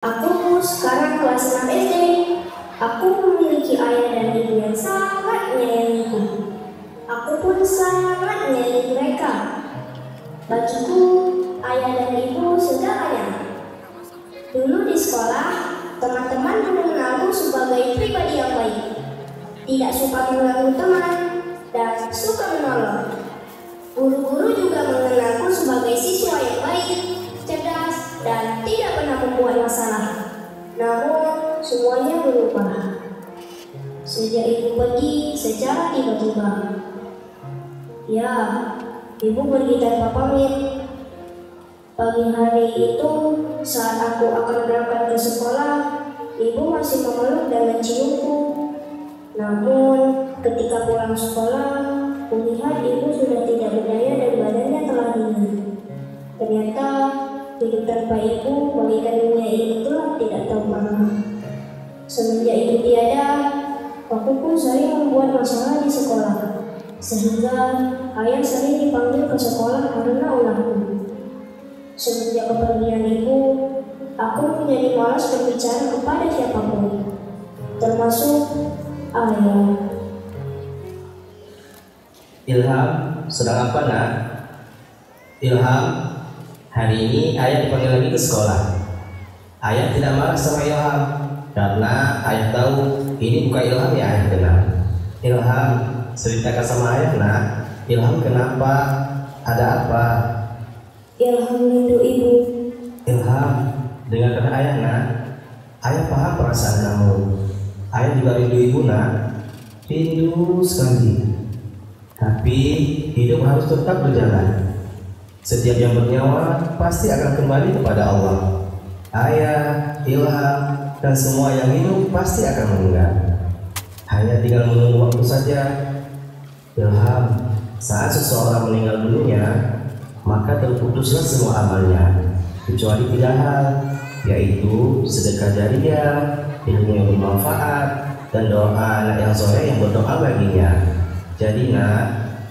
Aku sekarang kelas 6 SD. Aku memiliki ayah dan ibu yang sangat menyayangiku. Aku pun sangat menyayangi mereka. Bagiku, ayah dan ibu segalanya. Dulu di sekolah, teman-teman mengenalku sebagai pribadi yang baik, tidak suka mengganggu teman, dan suka menolong. Guru-guru juga mengenalku sebagai siswa yang baik, cerdas, dan tidak pernah membuat masalah. Namun, semuanya berubah sejak ibu pergi secara tiba-tiba. Ya, ibu pergi tanpa pamit. Pagi hari itu, saat aku akan berangkat ke sekolah, ibu masih memeluk dan menciumku. Namun, ketika pulang sekolah, kulihat ibu sudah tidak berdaya dan badannya telah dingin. Ternyata hidup tanpa ibu bagaikan dunia ini telah tidak tahu mana. Semenjak ibu tiada, aku pun sering membuat masalah di sekolah, sehingga ayah sering dipanggil ke sekolah karena ulahku. Semenjak kepergian ibu, aku menjadi malas berbicara kepada siapapun, termasuk ayah. Ilham, sedang apa nak? Ilham, hari ini ayah dipanggil lagi ke sekolah. Ayah tidak marah sama Ilham, karena ayah tahu ini bukan Ilham yang ayah kenal. Ilham, ceritakan sama ayah nak. Ilham kenapa? Ada apa? Ilham rindu ibu. Ilham, dengarkan ayah nak. Ayah paham perasaan kamu. Ayah juga rindu ibu nak. Rindu sekali. Tapi hidup harus tetap berjalan. Setiap yang bernyawa pasti akan kembali kepada Allah. Ayah, Ilham, dan semua yang hidup pasti akan meninggal. Hanya tinggal menunggu waktu saja. Ilham, saat seseorang meninggal dunia, maka terputuslah semua amalnya, kecuali 3 hal, yaitu sedekah jariah, ilmu yang bermanfaat, dan doa anak yang soleh yang berdoa baginya. Jadi nak,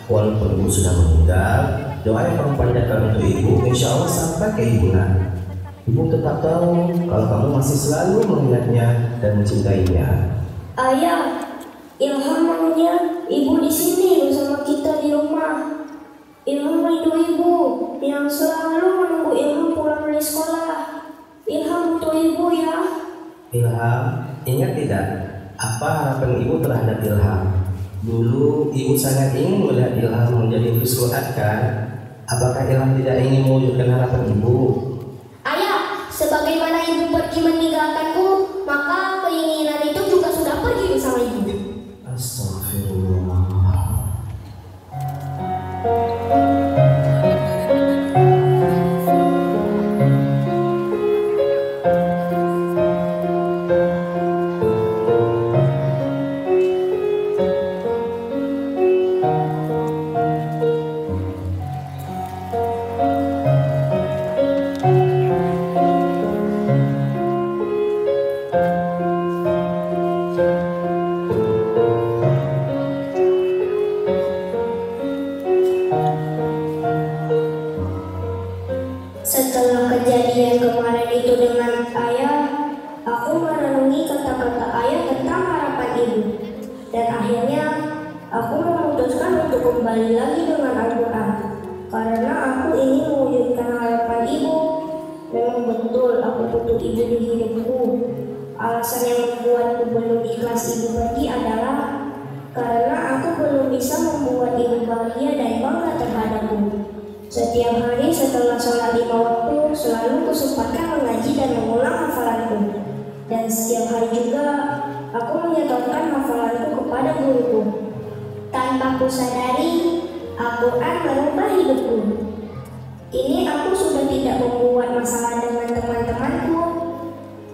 walaupun ibu sudah meninggal, doa yang kamu panjatkan untuk ibu, insya Allah sampai ke ibu nak. Ibu tetap tahu kalau kamu masih selalu mengingatnya dan mencintainya. Ayah, Ilham maunya ibu di sini bersama kita di rumah. Ilham rindu ibu yang selalu menunggu Ilham pulang dari sekolah. Ilham butuh ibu ya. Ilham, ingat tidak apa harapan ibu terhadap Ilham? Dulu ibu sangat ingin melihat Ilham menjadi hifzul Quran. Apakah Ilham tidak ingin mewujudkan harapan ibu? Ayah, sebagaimana ibu pergi meninggalkanku, maka keinginan itu juga sudah pergi bersama ibu. Astagfirullah. Setelah kejadian kemarin itu dengan ayah, aku merenungi kata-kata ayah tentang harapan ibu. Dan akhirnya, aku memutuskan untuk kembali lagi dengan Al-Quran. Karena aku ingin mewujudkan harapan ibu. Memang betul aku butuh ibu di hidupku. Alasan yang membuatku belum ikhlas ibu pergi adalah karena aku belum bisa membuat ibu bahagia dan bangga terhadapku. Setiap hari setelah sholat 5 waktu, selalu kusempatkan mengaji dan mengulang hafalanku. Dan setiap hari juga, aku menyetorkan hafalanku kepada guruku. Tanpa kusadari, Al-Quran merubah hidupku. Kini aku sudah tidak membuat masalah dengan teman-temanku.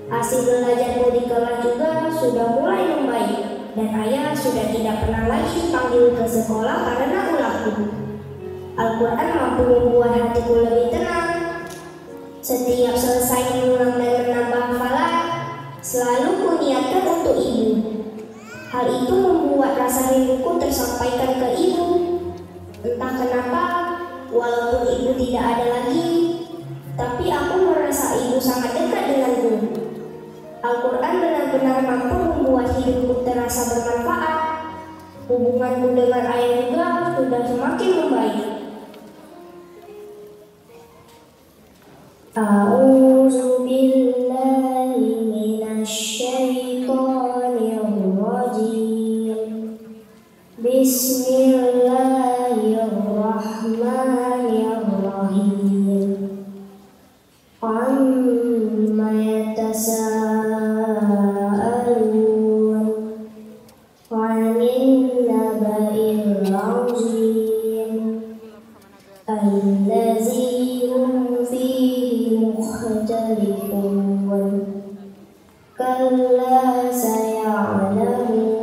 Hasil belajarku di kelas juga sudah mulai membaik. Dan ayah sudah tidak pernah lagi dipanggil ke sekolah karena ulahku. Al-Quran mampu membuat hatiku lebih tenang. Setiap selesai mengulang dan menambah hafalan, selalu kuniatkan untuk ibu. Hal itu membuat rasa rinduku tersampaikan ke ibu. Entah kenapa, walaupun ibu tidak ada lagi, tapi aku merasa ibu sangat dekat denganku. Al-Quran benar-benar mampu membuat hidupku terasa bermanfaat. Hubunganku dengan ayah juga sudah semakin membaik. A'udzu billahi minasy syaithanir rajim. Bismillahirrahmanirrahim. Amma yatasaalun 'anil naba'il 'azim allazi hum fihi mukhtalifun. Kalla saya'lamun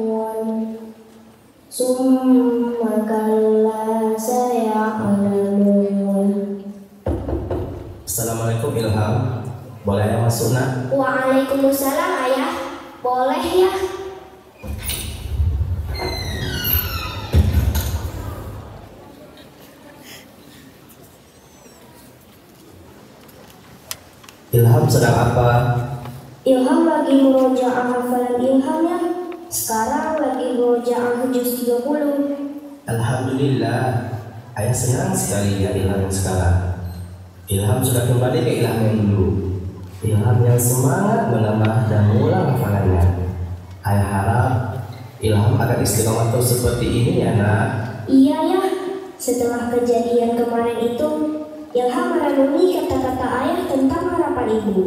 summa kalla saya'lamun. Assalamualaikum Ilham, boleh ayah masuk nak? Waalaikumsalam ayah, boleh ya. Ilham sedang apa? Ilham lagi murojaah hafalan Ilham ya. Sekarang lagi murojaah juz 30. Alhamdulillah, ayah senang sekali ya Ilham yang sekarang. Ilham sudah kembali ke Ilham yang dulu. Ilham yang semangat menambah dan mengulang hafalannya. Ayah harap Ilham akan istiqomah terus seperti ini ya nak. Iya ya, setelah kejadian kemarin itu, Ilham merenungi kata-kata ayah tentang harapan ibu.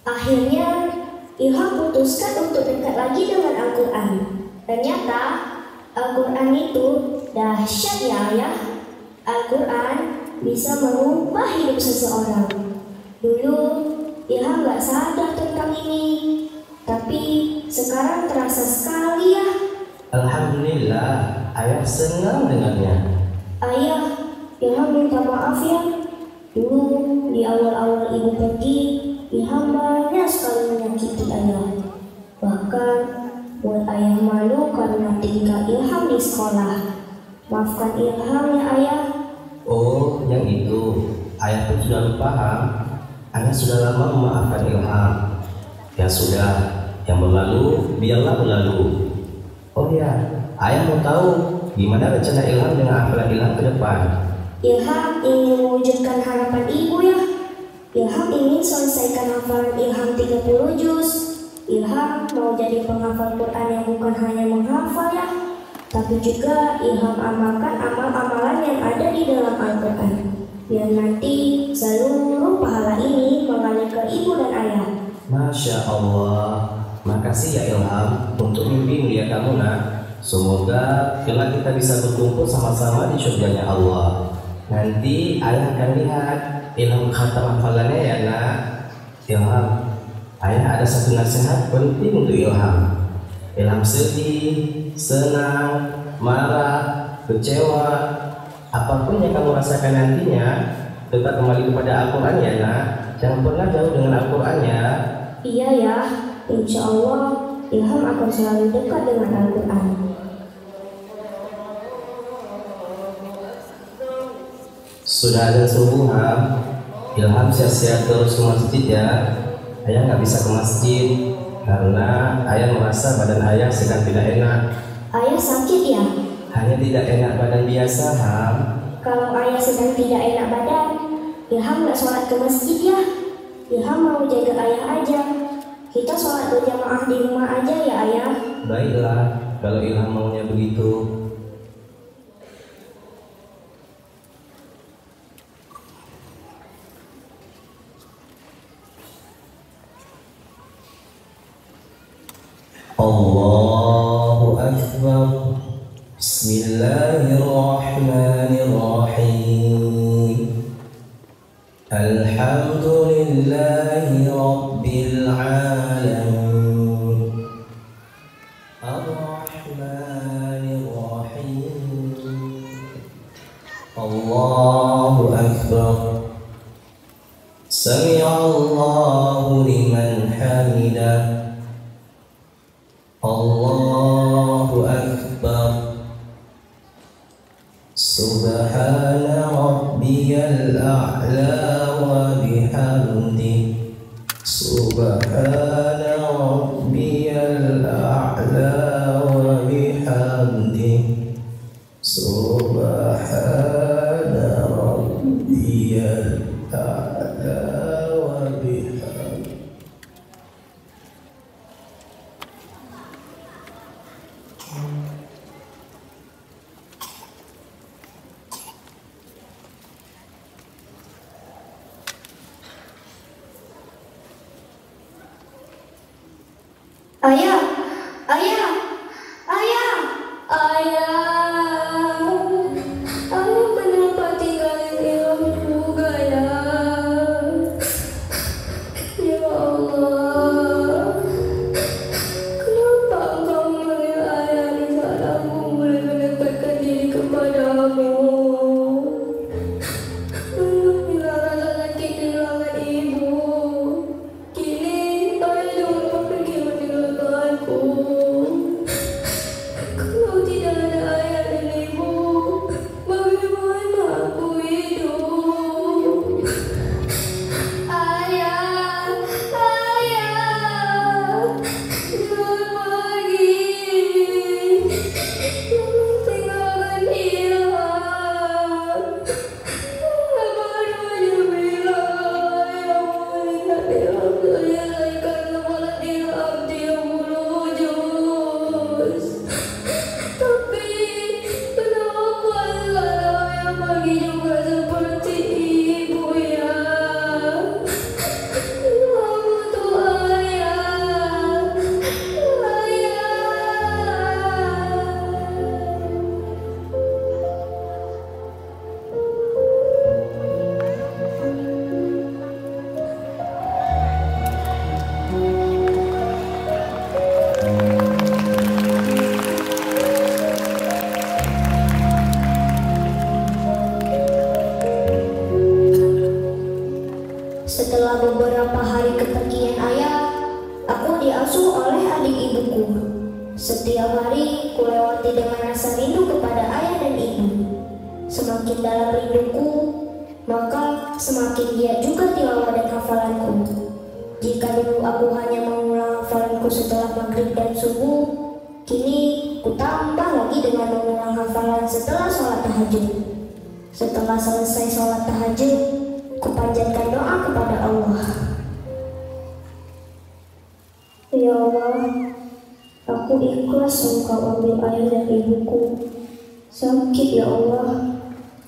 Akhirnya, Ilham putuskan untuk dekat lagi dengan Al-Quran. Ternyata, Al-Quran itu dahsyat ya ayah. Al-Quran bisa mengubah hidup seseorang. Dulu, Ilham gak sadar tentang ini. Tapi, sekarang terasa sekali ya. Alhamdulillah, ayah senang dengannya. Ayah, Ilham minta maaf ya. Dulu di awal-awal ibu pergi, Ilham banyak sekali menyakiti ayah. Bahkan buat ayah malu karena tinggal Ilham di sekolah. Maafkan Ilham ya ayah. Oh, yang itu. Ayah pun sudah paham. Ayah sudah lama memaafkan Ilham. Ya sudah, yang berlalu biarlah berlalu. Oh ya, ayah mau tahu gimana rencana Ilham dengan hafalan Ilham ke depan? Ilham ingin mewujudkan harapan ibu ya. Ilham ingin selesaikan hafalan Ilham 30 juz. Ilham mau jadi penghafal Quran yang bukan hanya menghafal ya, tapi juga Ilham amalkan amal-amalan yang ada di dalam Al-Quran. Biar nanti seluruh pahala ini mengalir ke ibu dan ayah. Masya Allah. Makasih ya Ilham untuk mimpi mulia kamu nak. Semoga kelak kita bisa berkumpul sama-sama di surganya Allah. Nanti ayah akan lihat Ilham khatam hafalannya ya nak. Ilham, ayah ada satu nasihat penting untuk Ilham. Ilham sedih, senang, marah, kecewa, apapun yang kamu rasakan nantinya, tetap kembali kepada Al-Quran ya nak. Jangan pernah jauh dengan Al-Quran ya. Iya ya, insya Allah Ilham akan selalu dekat dengan Al-Quran. Sudah ada subuh Ham. Ilham siap-siap terus ke masjid ya. Ayah nggak bisa ke masjid karena ayah merasa badan ayah sedang tidak enak. Ayah sakit ya? Hanya tidak enak badan biasa Ham. Kalau ayah sedang tidak enak badan, Ilham nggak sholat ke masjid ya. Ilham mau jaga ayah aja. Kita sholat berjamaah di rumah aja ya ayah. Baiklah, kalau Ilham maunya begitu. Allahu Akbar. Bismillahirrahmanirrahim. Alhamdulillahi Rabbil Alamin. Ar-Rahmanir-Rahim. Allahu Akbar. Sami'allahu liman hamidah. Allahu Akbar. Subhana rabbiyal a'la wa bihamdi. Subhana Ayah, ayah, ayah, ayah, ayah kenapa tinggalin Ilham juga ya? Ya Allah, kenapa engkau memanggil ayah di saat aku mulai mendekatkan diri kepadamu? Bila rasa sakit kehilangan ibu, kini ayah juga pergi meninggalkanku. Kalau tidak ada ayah dan ibu, bagaimana aku hidup? Ayah, ayah, jangan pergi, jangan tinggalkan Ilham. Baru aja bilang ayah mau melihat Ilham selesaikan kepala Ilham 30 juz. Tapi kenapa sekarang ayah pergi juga seperti ibu ya? Ilham untuk ayah, ayah. Setelah beberapa hari kepergian ayah, aku diasuh oleh adik ibuku. Setiap hari kulewati dengan rasa rindu kepada ayah dan ibu. Semakin dalam rinduku, maka semakin giat juga tilawah dan hafalanku. Jika dulu aku hanya mengulang hafalanku setelah maghrib dan subuh, kini ku tambah lagi dengan mengulang hafalan setelah sholat tahajud. Setelah selesai sholat tahajud, kupanjatkan doa kepada Allah. Ya Allah, aku ikhlas engkau ambil ayah dan ibuku. Sakit ya Allah,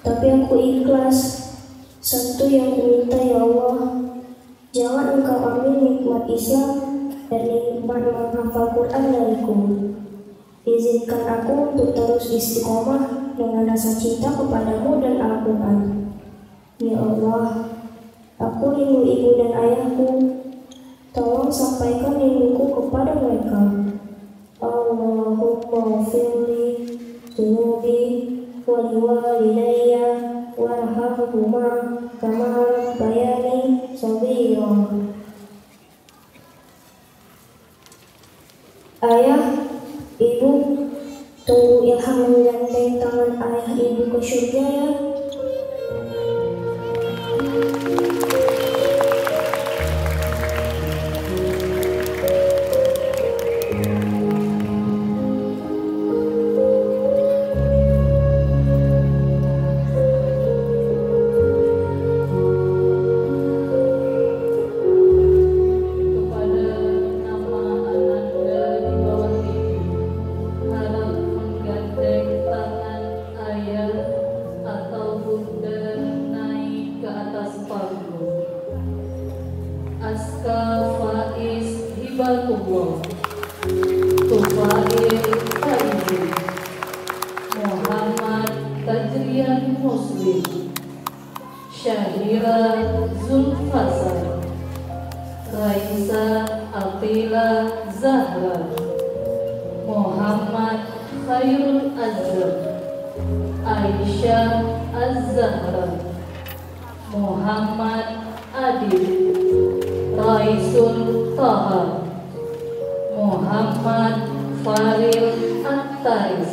tapi aku ikhlas. Satu yang kuminta ya Allah, jangan engkau ambil nikmat Islam dan nikmat menghafal Quran dariku. Izinkan aku untuk terus istiqomah dengan rasa cinta kepadamu dan Al-Quran. Ya Allah, aku rindu ibu dan ayahku. Tolong sampaikan rinduku kepada mereka. Allahumma firli dunubi waliwalidayya warhamhuma kama rabbayani shaghira. Ayah, ibu, tunggu Ilham menggandeng tangan ayah ibu ke surga ya. Aska Faiz Hibatullah, Tufail Faizi, Muhammad Tajrian Muslim, Syahira Zulfasar, Raisa Aqila Zahra, Muhammad Khairul Azhar, Aisyah Az-Zahra, Muhammad Adil, Raisul Taha, Muhammad Faril At-Tais.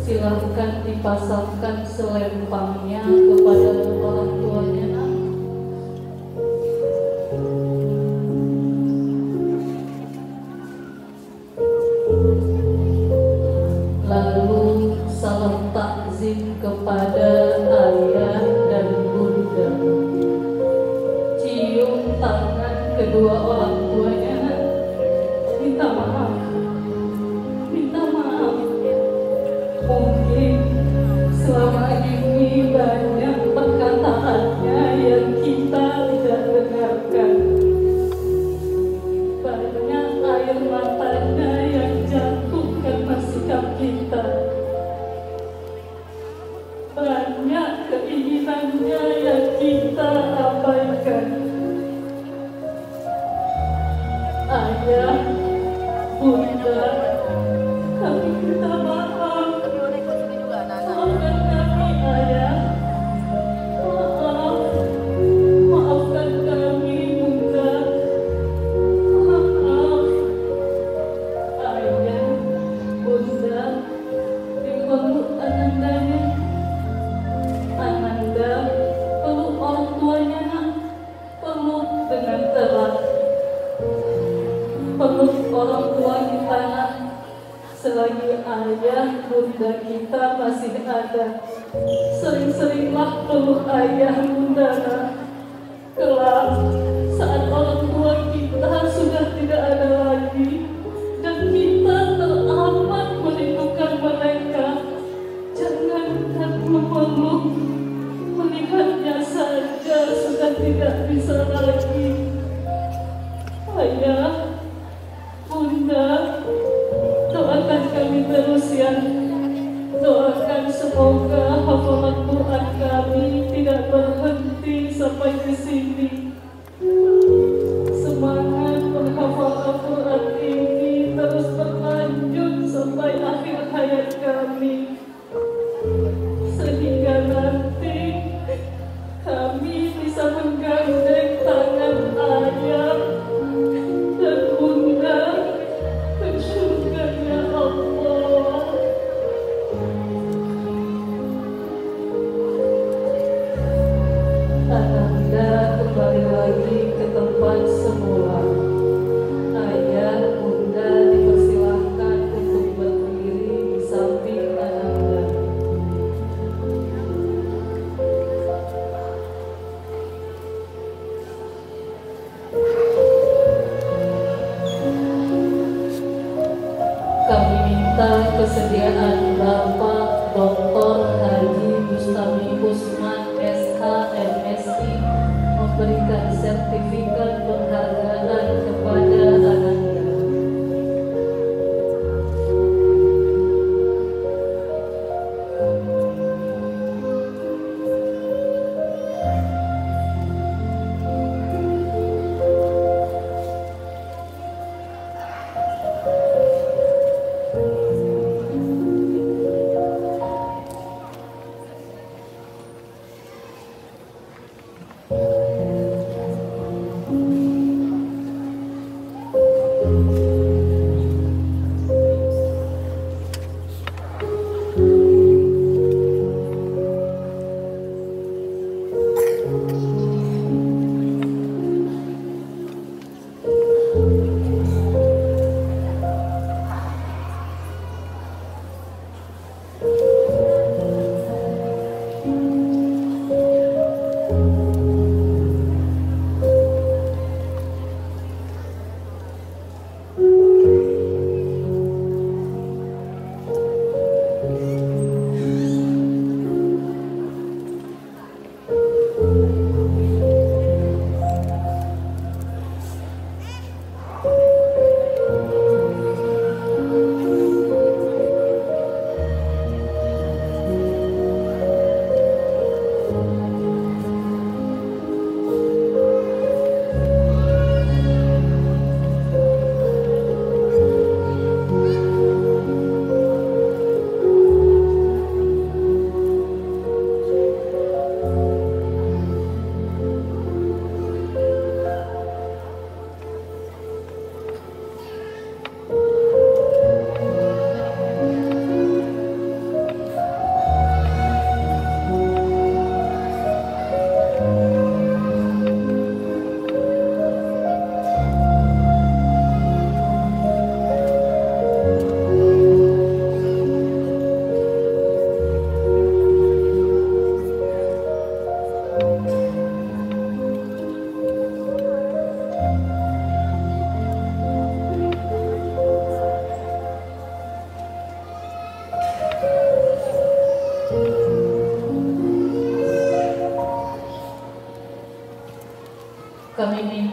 Silahkan dipasangkan selempangnya kepada orang tuanya. Lalu salam takzim kepada ayah dan bunda. Cium tangan kedua orang tuanya. Minta maaf. Minta maaf. Mungkin selama ini banyak perkataannya yang kita tidak dengarkan. Banyak air matanya yang jatuh karena sikap kita. Banyak keinginannya yang kita abaikan. Ayah, bunda, kami minta maaf. Maafkan kami, ayah. Maafkan kami, bunda. Maaf. Ayah, bunda, dipeluk Anandanya. Ananda peluk orang tuanya, peluk dengan erat. Peluk orang tua kita, selagi ayah bunda kita masih ada. Sering-seringlah peluk ayah bunda. Kelak saat orang tua kita sudah tidak ada lagi dan kita teramat merindukan mereka, jangankan memeluk, melihatnya saja sudah tidak bisa lagi. Ayah, bunda, doakan kami terus ya. Doakan semoga hafalan Quran kami tidak berhenti sampai di sini. Semangat menghafal Al-Quran ini terus berlanjut sampai akhir hayat kami. Sehingga nanti kami bisa menggandeng tangan ayah dan bunda ke surganya Allah. Ananda kembali lagi ke tempat semula. Ayah, bunda dipersilahkan untuk berdiri di samping Ananda. Kami minta kesediaan Bapak Dr. Haji Bustami Usman SH MSI memberikan sertifikat penghargaan kepada Ananda.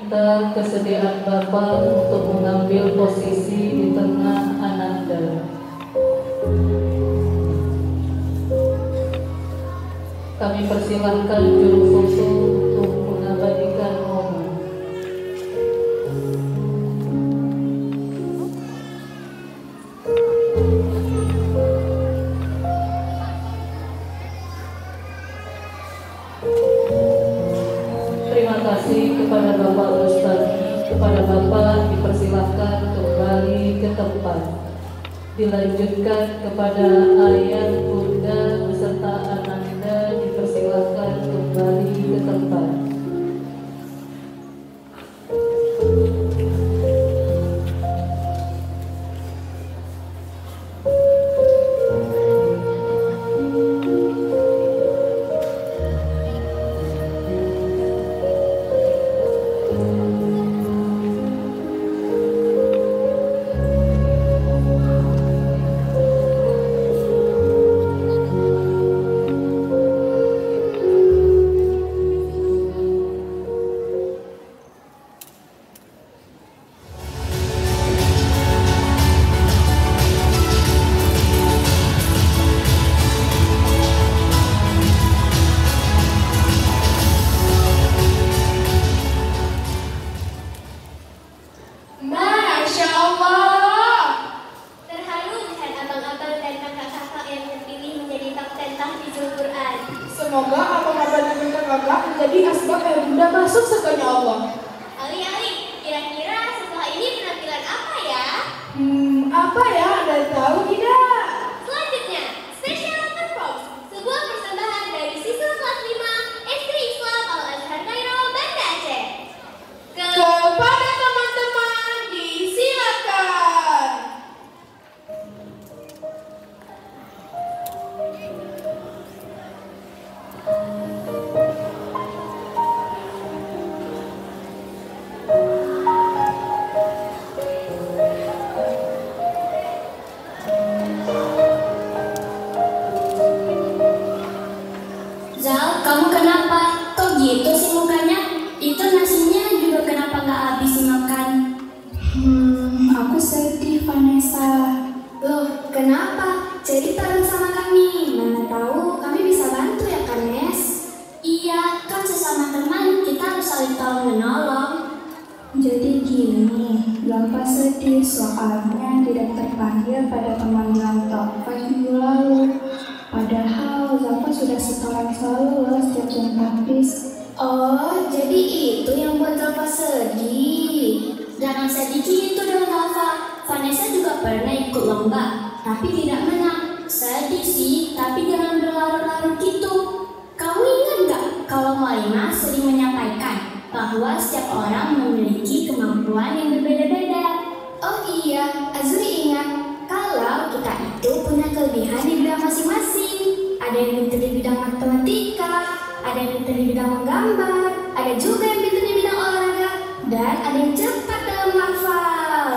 meminta kesediaan Bapak untuk mengambil posisi di tengah Ananda. Kami persilahkan juru foto untuk mengabadikan momen. Terima kasih kepada Bapak Ustaz. Kepada Bapak dipersilahkan kembali ke tempat. Dilanjutkan kepada ayah, bunda beserta Ananda dipersilahkan kembali ke tempat. Masya Allah. Terharu melihat abang-abang dan kakak-kakak yang terpilih menjadi top 10 tahfizul Quran. Semoga abang-abang dan kakak menjadi asbab yang bunda masuk surganya Allah. Ali, kira-kira setelah ini penampilan apa ya? Apa ya? Anda tahu tidak? Selanjutnya, Special Performance, sebuah persembahan dari siswa kelas 5 SD Islam Al-Azhar Kairo, Banda Aceh. Kepada teman-teman disilakan. Zal, kamu kenapa? Kok gitu sih mukanya? Itu nasinya juga kenapa nggak habis dimakan? Aku sedih, Vanessa. Loh, kenapa? Cerita dong sama kami. Mana tahu kami bisa bantu ya kan, Nes? Iya, kan sesama teman kita harus saling tolong menolong. Jadi gini, Bapak sedih soalnya tidak terpanggil pada pemanggilan top 5 minggu lalu. Padahal Bapak sudah setoran selalu loh setiap jam habis. Oh, jadi itu yang buat Zalfa sedih. Jangan sedih gitu dong, Zalfa. Vanessa juga pernah ikut lomba, tapi tidak menang. Sedih sih, tapi jangan berlarut-larut gitu. Kamu ingat nggak kalau Malina sering menyampaikan bahwa setiap orang memiliki kemampuan yang berbeda-beda? Oh iya, Azri ingat kalau kita itu punya kelebihan di bidang masing-masing. Ada yang pintar di bidang matematika, ada yang pintar di bidang menggambar, ada juga yang pintar di bidang olahraga, dan ada yang cepat dalam hafal.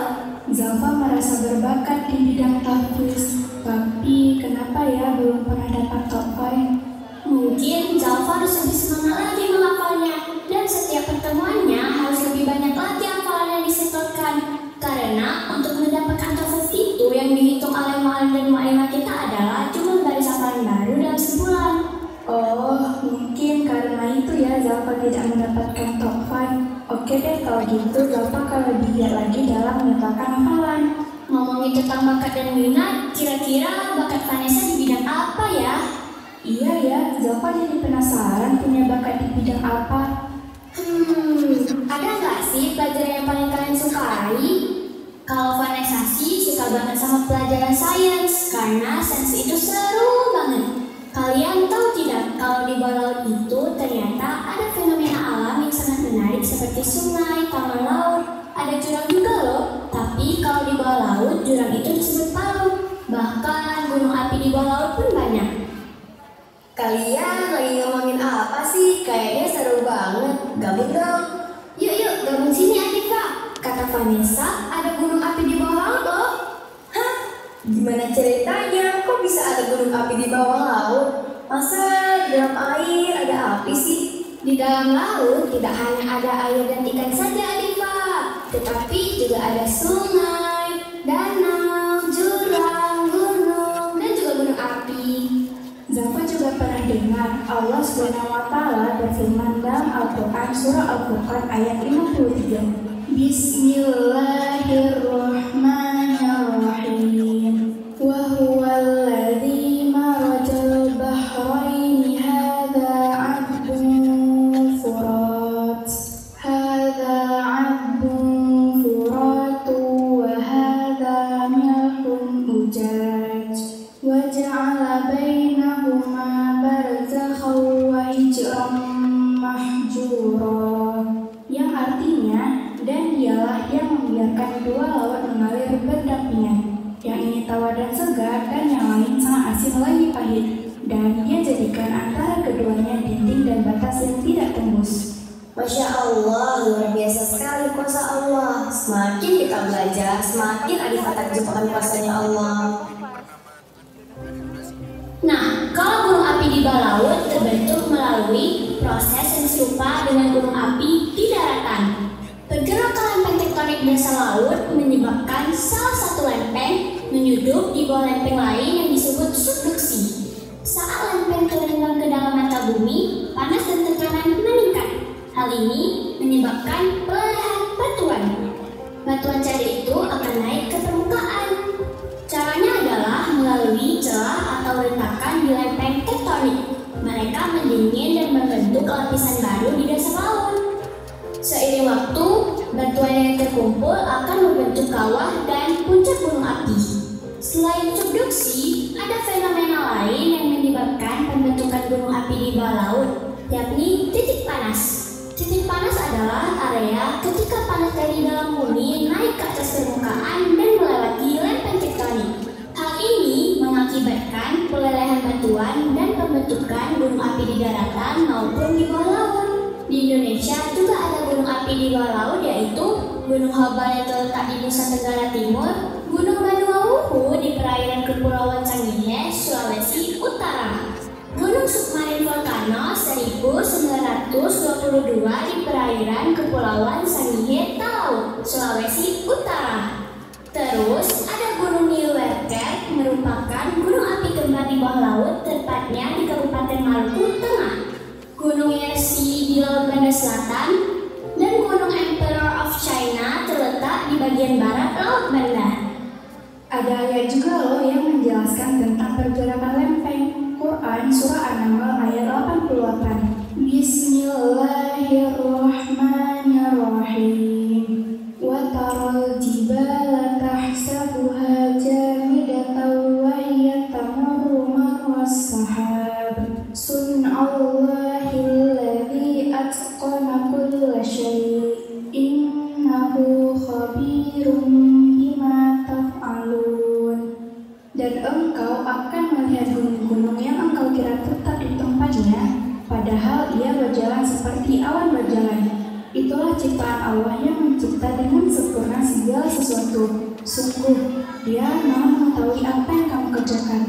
Zalfa merasa berbakat di bidang tahfiz, tapi kenapa ya belum pernah dapat top 5? Mungkin Zalfa harus lebih semangat lagi menghafalnya, dan setiap pertemuannya harus lebih banyak lagi hafalan yang disetorkan. Karena untuk mendapatkan tahfiz itu yang dihitung oleh mu'allim dan mu'allimah kita adalah cuma baris hafalan baru dalam sebulan. Oh, mungkin karena itu ya Zalfa tidak mendapatkan top 5. Oke deh kalau gitu Zalfa akan lebih giat lagi dalam menetapkan hafalan. Ngomongin tentang bakat dan minat, kira-kira bakat Vanessa di bidang apa ya? Iya ya, Zalfa jadi penasaran punya bakat di bidang apa. Ada nggak sih pelajaran yang paling kalian sukai? Kalau Vanessa sih suka banget sama pelajaran sains, karena sains itu seru banget. Kalian tahu tidak kalau di bawah laut itu ternyata ada fenomena alam yang sangat menarik seperti sungai, taman laut, ada jurang juga loh. Tapi kalau di bawah laut jurang itu disebut palu. Bahkan gunung api di bawah laut pun banyak. Kalian lagi ngomongin apa sih? Kayaknya seru banget. Gabung dong. Yuk, gabung sini Atika. Kata Vanessa, ada gunung api di bawah laut loh. Hah? Gimana ceritanya? Kok bisa ada gunung api di bawah laut? Masa di dalam air ada api sih? Di dalam laut tidak hanya ada air dan ikan saja, Alifa, tetapi juga ada sungai, danau, jurang, gunung, dan juga gunung api. Zafa juga pernah dengar Allah Subhanahu wa Ta'ala berfirman dalam Al-Quran surah Al-Furqan ayat 53. Bismillahirrahmanirrahim. Wa huwal ladzi marajal bahraini hadza 'adbun furat. Hadza 'adbun furat wa hadza milhun ujaj. Wa ja'ala bainahuma barzakhan wa hijran mahjura. Yang artinya, dan dialah yang membiarkan dua laut mengalir berdampingan. Yang ini tawar dan segar, dan yang lain sangat asin lagi pahit. Dan dia jadikan antara keduanya dinding dan batas yang tidak tembus. Masya Allah, luar biasa sekali kuasa Allah. Semakin kita belajar, semakin Alifa takjub akan kuasanya Allah. Nah, kalau gunung api di bawah laut terbentuk melalui proses yang serupa dengan gunung api di daratan. Pergerakan lempeng tektonik dasar laut menyebabkan salah satu lempeng menyudup di bawah lempeng lain yang disebut subduksi. Saat lempeng terlenggang ke dalam mata bumi, panas dan tekanan meningkat. Hal ini menyebabkan pelelehan batuan. Batuan cair itu akan naik ke permukaan. Caranya adalah melalui celah atau retakan di lempeng tektonik. Mereka mendingin dan membentuk lapisan baru di dasar laut. Seiring waktu, batuan yang terkumpul akan membentuk kawah dan puncak gunung api. Selain subduksi, ada fenomena lain yang menyebabkan pembentukan gunung api di bawah laut, yakni titik panas. Titik panas adalah area ketika panas dari dalam bumi naik ke atas permukaan dan melewati lempeng tektonik. Hal ini mengakibatkan pelelehan batuan dan pembentukan gunung api di daratan maupun di bawah laut. Di Indonesia juga ada gunung api di bawah laut, yaitu Gunung Hobal yang terletak di Nusa Tenggara Timur, Gunung Banuawuhu di perairan Kepulauan Sangihe, Sulawesi Utara, Gunung Submarin Volcano 1922 di perairan Kepulauan Sangihe Talaut, Sulawesi Utara. Terus ada Gunung Niuerket merupakan gunung api kembar di bawah laut, tepatnya di Kabupaten Maluku Tengah. Gunung Yersi di Laut Banda Selatan, dan Gunung Emperor of China terletak di bagian barat Laut Banda. Ada ayat juga loh yang menjelaskan tentang pergerakan lempeng. Quran Surah An-Naml ayat 88. Bismillahirrahmanirrahim. Wa taral jibala tahsabuha jamidatan wa hiya tamurru marras sahab. Sun'allahil ladzi atqana kulla syai'. Innahu khabirun bima taf'alun. Dan engkau akan melihat gunung-gunung yang engkau kira tetap di tempatnya, padahal ia berjalan seperti awan berjalan. Itulah ciptaan Allah yang mencipta dengan sempurna segala sesuatu. Sungguh, Dia Maha mengetahui apa yang kamu kerjakan.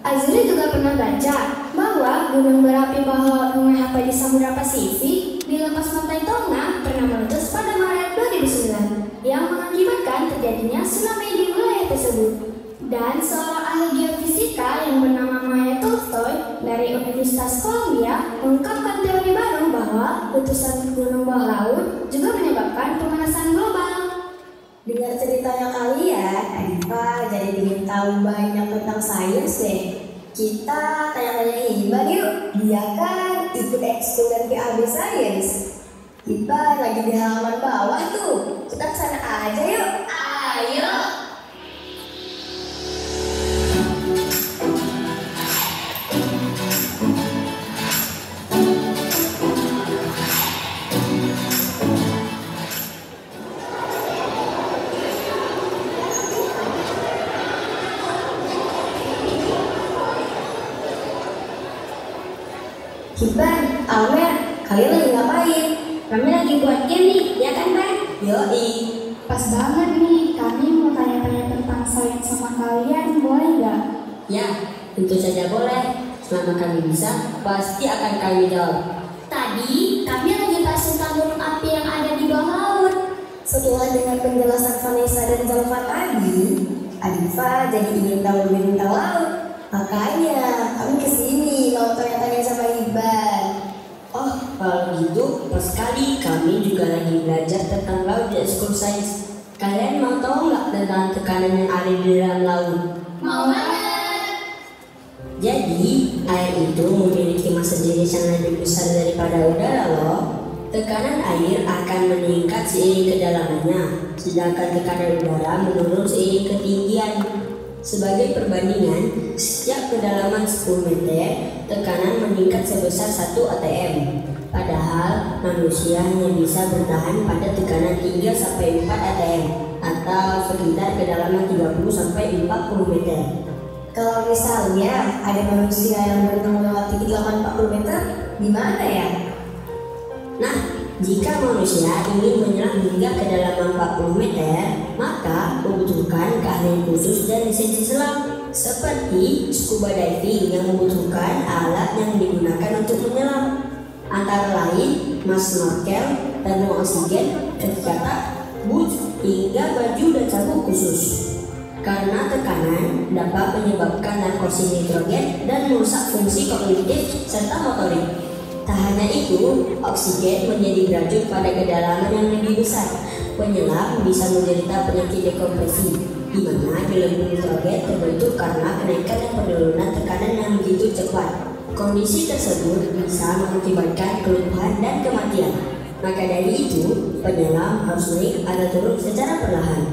Azri juga pernah baca bahwa gunung berapi bawah Mengapa di Samudra Pasifik di lepas pantai Tonga pernah meletus pada Maret 2009 yang mengakibatkan terjadinya tsunami di wilayah tersebut. Dan seorang ahli geofisika yang bernama Maya Tolstoy dari Universitas Columbia mengungkapkan teori baru bahwa letusan gunung bawah laut juga menyebabkan pemanasan global. Dengar ceritanya kalian, Alifa jadi ingin tahu banyak tentang sains deh. Kita tanya-tanya Iban yuk, dia kan ikut ekskul dan PAB Sains. Kita lagi di halaman bawah tuh, kita kesana aja yuk. Ayo. Kiban, Almer, kalian lagi ngapain? Kami lagi buat game nih, ya kan Ban? Yoi. Pas banget nih, kami mau tanya-tanya tentang sains sama kalian, boleh nggak? Ya, tentu saja boleh. Selama kami bisa, pasti akan kami jawab. Tadi Setelah dengar penjelasan Vanessa dan Zalfa tadi, Adifa jadi ingin tahu lebih tentang laut. Makanya kami kesini mau tanya-tanya sama Iban. Oh, kalau gitu, pas kali kami juga lagi belajar tentang laut di School Science. Kalian mau tahu nggak tentang tekanan yang ada di dalam laut? Mau banget. Jadi, air itu memiliki massa jenis yang lebih besar daripada udara loh. Tekanan air akan meningkat seiring kedalamannya, sedangkan tekanan udara menurun seiring ketinggian. Sebagai perbandingan, setiap kedalaman 10 meter, tekanan meningkat sebesar 1 atm. Padahal manusia hanya bisa bertahan pada tekanan 3-4 atm atau sekitar kedalaman 30-40 meter. Kalau misalnya ada manusia yang berenang melewati kedalaman 40 meter, gimana ya? Nah, jika manusia ingin menyelam hingga kedalaman 40 meter, maka membutuhkan keahlian khusus dan lisensi selam, seperti scuba diving yang membutuhkan alat yang digunakan untuk menyelam, antara lain mask snorkel, tabung oksigen, kaki katak, boots, hingga baju dan sabuk khusus. Karena tekanan dapat menyebabkan narkosi nitrogen dan merusak fungsi kognitif serta motorik. Tak hanya itu, oksigen menjadi beracun pada kedalaman yang lebih besar. Penyelam bisa menderita penyakit dekompresi, di mana gelembung nitrogen terbentuk karena kenaikan dan penurunan tekanan yang begitu cepat. Kondisi tersebut bisa mengakibatkan kelumpuhan dan kematian. Maka dari itu, penyelam harus naik atau turun secara perlahan.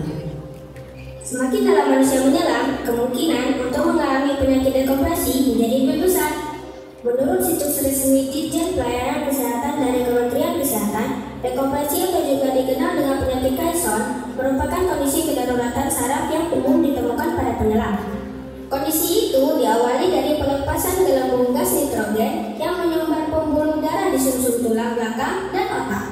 Semakin dalam manusia menyelam, kemungkinan untuk mengalami penyakit dekompresi menjadi lebih besar. Menurut situs resmi Ditjen Pelayanan Kesehatan dari Kementerian Kesehatan, dekompresi atau juga dikenal dengan penyakit Caisson merupakan kondisi kedaruratan saraf yang umum ditemukan pada penyelam. Kondisi itu diawali dari pelepasan gelembung gas nitrogen yang menyumbat pembuluh darah di sumsum tulang belakang dan otak.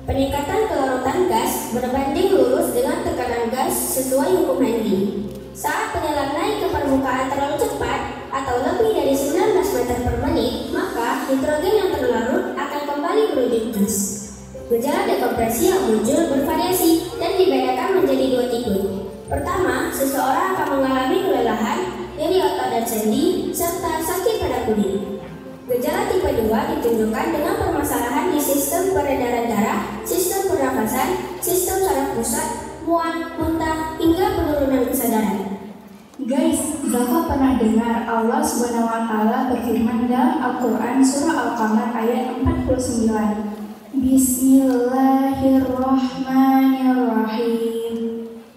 Peningkatan kelarutan gas berbanding lurus dengan tekanan gas sesuai hukum Henry. Saat penyelam naik ke permukaan terlalu cepat atau lebih dari 19 meter per menit, maka nitrogen yang terlarut akan kembali berujung gas. Gejala dekompresi yang muncul bervariasi dan dibedakan menjadi 2 tipe. Pertama, seseorang akan mengalami kelelahan, nyeri otot dan sendi, serta sakit pada kulit. Gejala tipe 2 ditunjukkan dengan permasalahan di sistem peredaran darah, sistem pernafasan, sistem saraf pusat, mual, muntah, hingga penurunan kesadaran. Guys, Zalfa pernah dengar Allah Subhanahu wa Ta'ala berfirman dalam Al-Quran Surah Al-Qamar ayat 49. Bismillahirrahmanirrahim.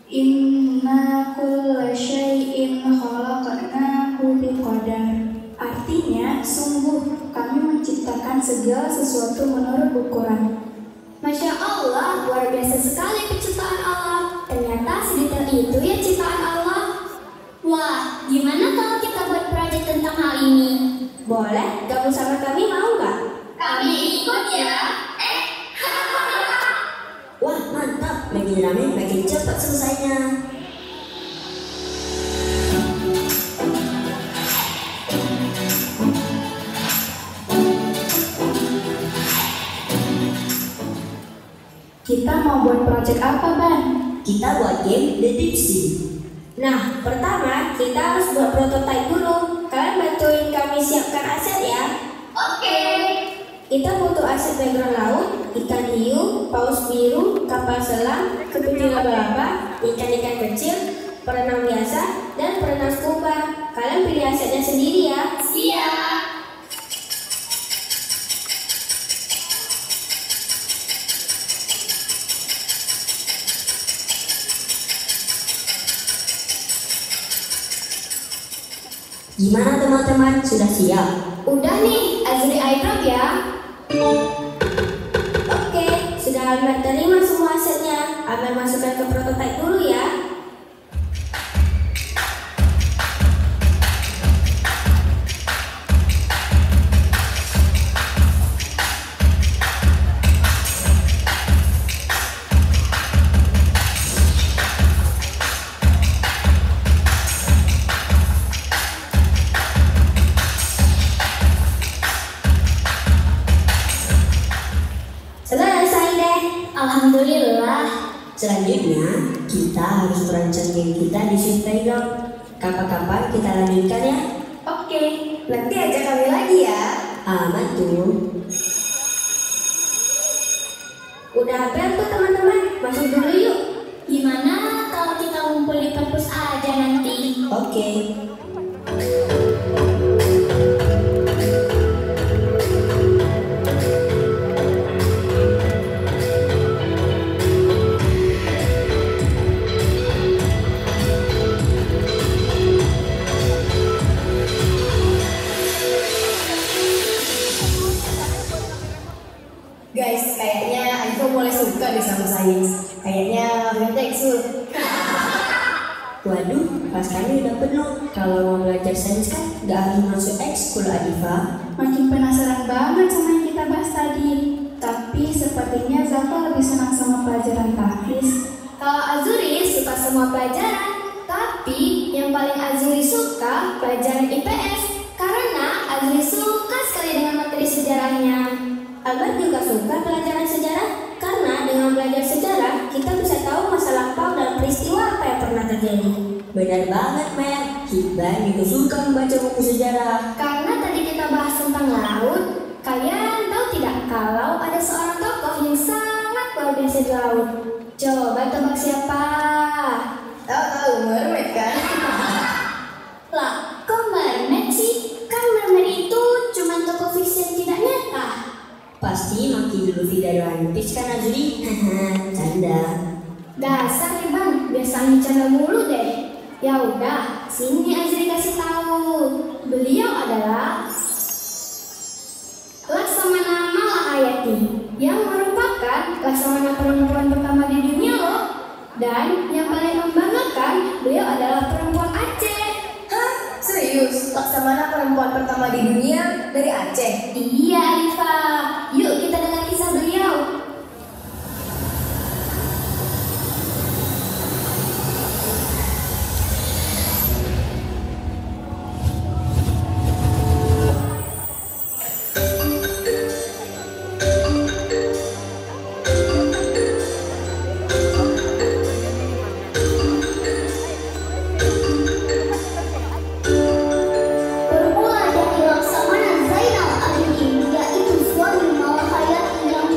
Inna kulla syai'in khalaqnahu biqadar. Artinya, sungguh kami menciptakan segala sesuatu menurut ukuran. Masya Allah, luar biasa sekali penciptaan Allah. Ternyata sedetail itu ya ciptaan Allah. Wah, gimana kalau kita buat proyek tentang hal ini? Boleh, gabung sama kami mau nggak? Kami ikut ya. Wah, mantap! Makin rame, makin cepat selesainya. Kita mau buat proyek apa, Ban? Kita buat game The Tipsy. Nah, pertama kita harus buat prototipe dulu. Kalian bantuin kami siapkan aset ya. Oke. Kita butuh aset background laut, ikan hiu, paus biru, kapal selam, kepiting laba-laba, ikan-ikan kecil, perenang biasa, dan perenang scuba. Kalian pilih asetnya sendiri ya. Siap. Gimana teman-teman? Sudah siap? Udah nih, Azri iDrop ya. Oke, sudah Amir terima semua asetnya. Amir masukkan ke prototipe dulu ya. Selesai deh. Alhamdulillah. Selanjutnya, kita harus merancang game kita di Sweet Playground. Kapan-kapan kita lanjutkan ya. Oke, nanti ajak kami lagi ya. Alamat tuh. Udah hafal tuh teman-teman, masuk dulu yuk. Gimana kalau kita ngumpul di perpus aja nanti? Oke. Guys, kayaknya Aiko mulai suka deh sama sains. Kayaknya Febri ekskul. Waduh, kelas kami udah penuh. Kalau mau belajar sains kan gak harus masuk ekskul, Adifa. Makin penasaran banget sama yang kita bahas tadi. Tapi sepertinya Zafa lebih senang sama pelajaran tahfiz. Kalau Azuri suka semua pelajaran, tapi yang paling Azuri suka pelajaran IPS karena Azuri suka sekali dengan materi sejarahnya. Albert juga suka pelajaran sejarah karena dengan belajar sejarah kita bisa tahu masa lampau dan peristiwa apa yang pernah terjadi. Benar banget, Mel. Hibban juga suka membaca buku sejarah. Karena tadi kita bahas tentang laut, kalian tahu tidak kalau ada seorang tokoh yang sangat luar biasa di laut? Coba tebak siapa? Tahu mermaid kan? Lah, kok mermaid sih? Kan mermaid itu cuma tokoh fiksi yang tidak nyata. Pasti Maki dulu dari One Piece kan, Azuri? Haha, canda. Dasar nih bang, biasanya canda mulu deh. Ya udah, sini Azri kasih tahu. Beliau adalah Laksamana Malahayati yang merupakan laksamana perempuan pertama di dunia loh. Dan yang paling membanggakan, beliau adalah perempuan Aceh. Hah? Serius? Laksamana perempuan pertama di dunia dari Aceh? Iya Alifa, yuk kita dengar kisah beliau. Bermula dari Laksamana Zainal Abidin, yaitu suami Malahayati yang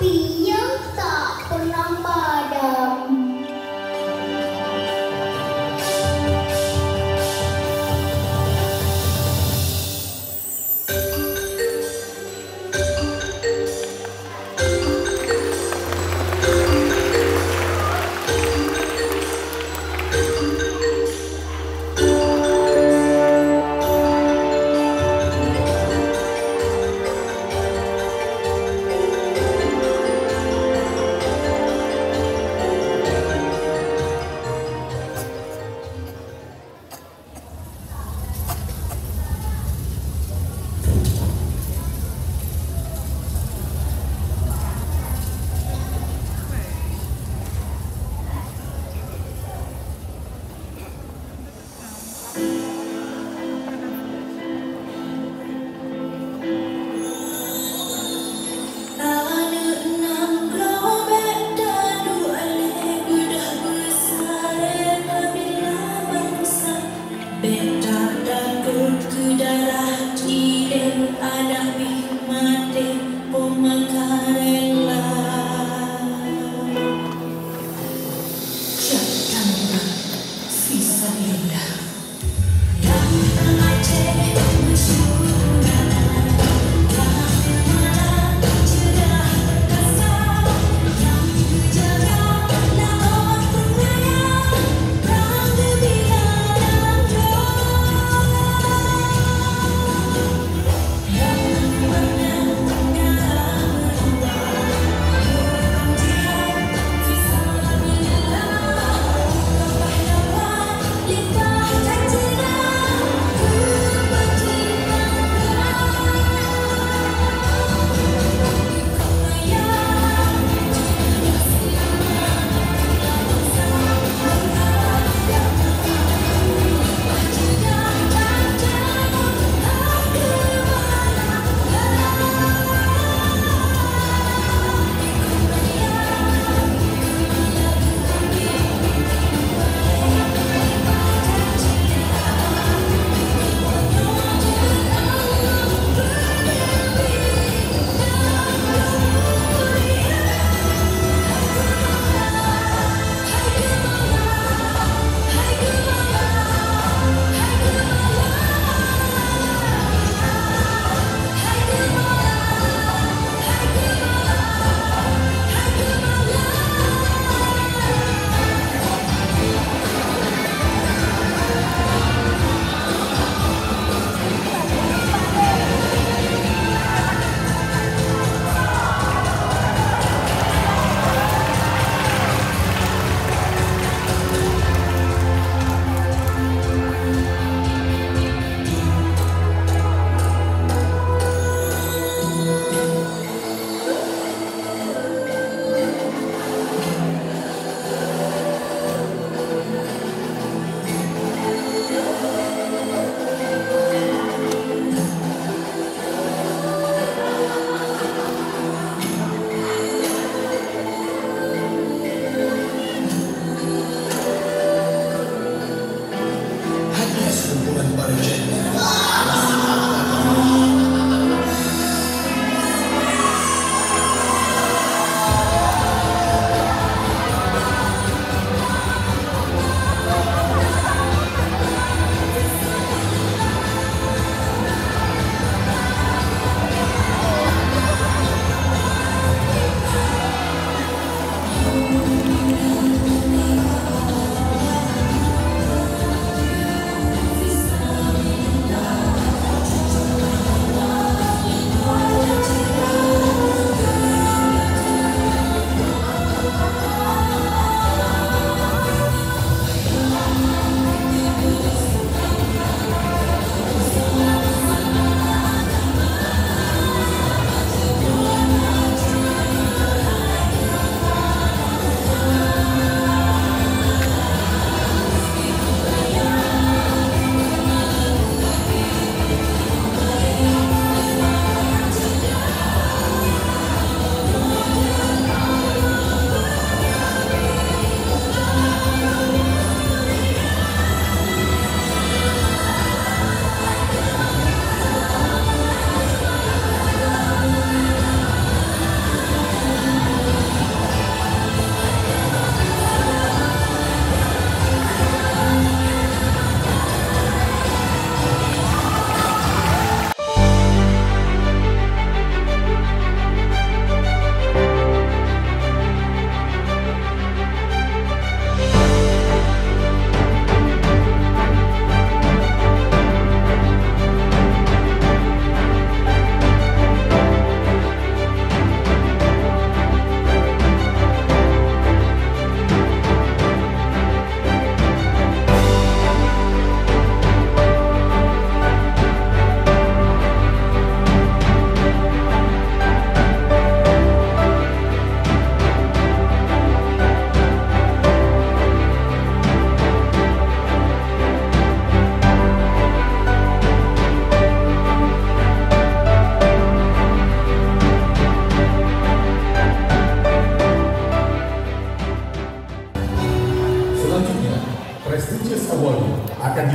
api yang tak pernah padam.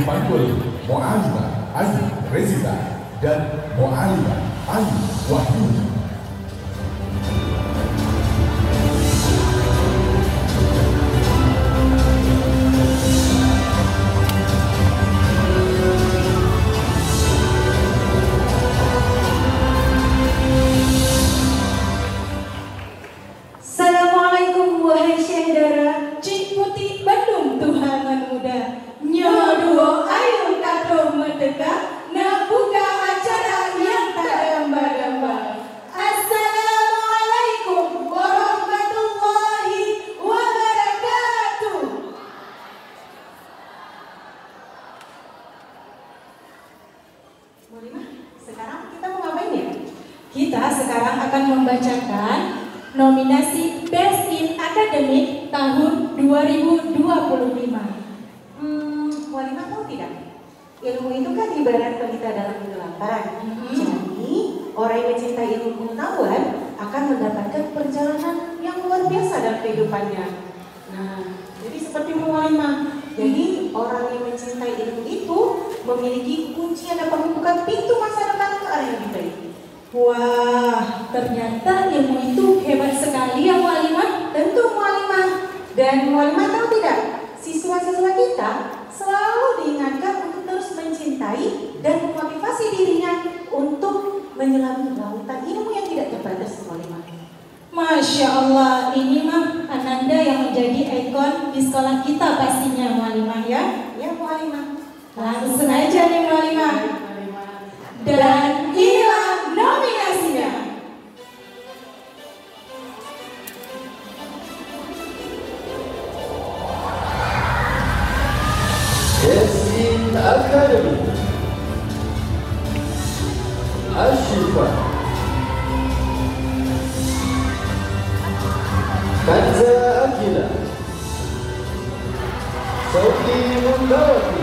dipandu oleh Mu'alimah Ayu Rezita dan Mu'alimah Ayu Wahyuni. Assalamualaikum wahai syedara, Cik Putih Bandung Tuhanan Muda. Nyoduo ayo kado mendekat, nak buka acara yang tak damba-damba. Assalamualaikum warahmatullahi wabarakatuh. Molimah, sekarang kita mau ngapain ya? Kita sekarang akan membacakan nominasi Best in Academic tahun 2025. Walimah tahu tidak? Ilmu itu kan ibarat pelita dalam kegelapan. Jadi orang yang mencintai ilmu pengetahuan akan mendapatkan perjalanan yang luar biasa dalam kehidupannya. Nah, jadi seperti Walimah. Jadi orang yang mencintai ilmu itu memiliki kunci yang dapat membuka pintu masa depan ke arah yang lebih baik. Wah, ternyata ilmu itu hebat sekali ya Mu'alimah. Tentu Mu'alimah. Dan Mu'alimah tahu tidak? Siswa-siswa kita selalu diingatkan untuk terus mencintai dan memotivasi dirinya untuk menyelami lautan ilmu yang tidak terbatas Mu'alimah. Masya Allah, ini mah Ananda yang menjadi ikon di sekolah kita pastinya Mu'alimah ya. Ya Mu'alimah. Langsung aja nih Mu'alimah. Dan inilah nominasinya. Best in Academy Ashifa Kanza Akila Sauti Mundawati.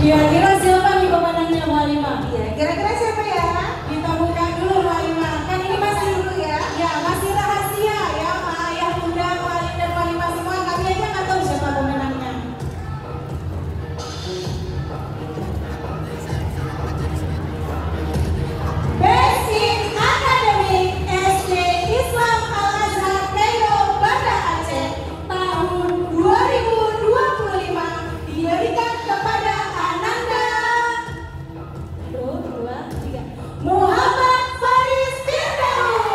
Kira-kira siapa nih pemenangnya Mu'alimah? Iya, kira-kira siapa ya? Kita buka dulu Mu'alimah. Kan ini masih dulu ya? Ya, masih rahasia ya sama ayah bunda, Mu'alim dan Mu'alimah semua. Kami aja nggak tahu siapa pemenangnya. Best in Academic SD Islam Al-Azhar Kairo Banda Aceh tahun 2025 diberikan kepada Muhammad Faris Firdaus.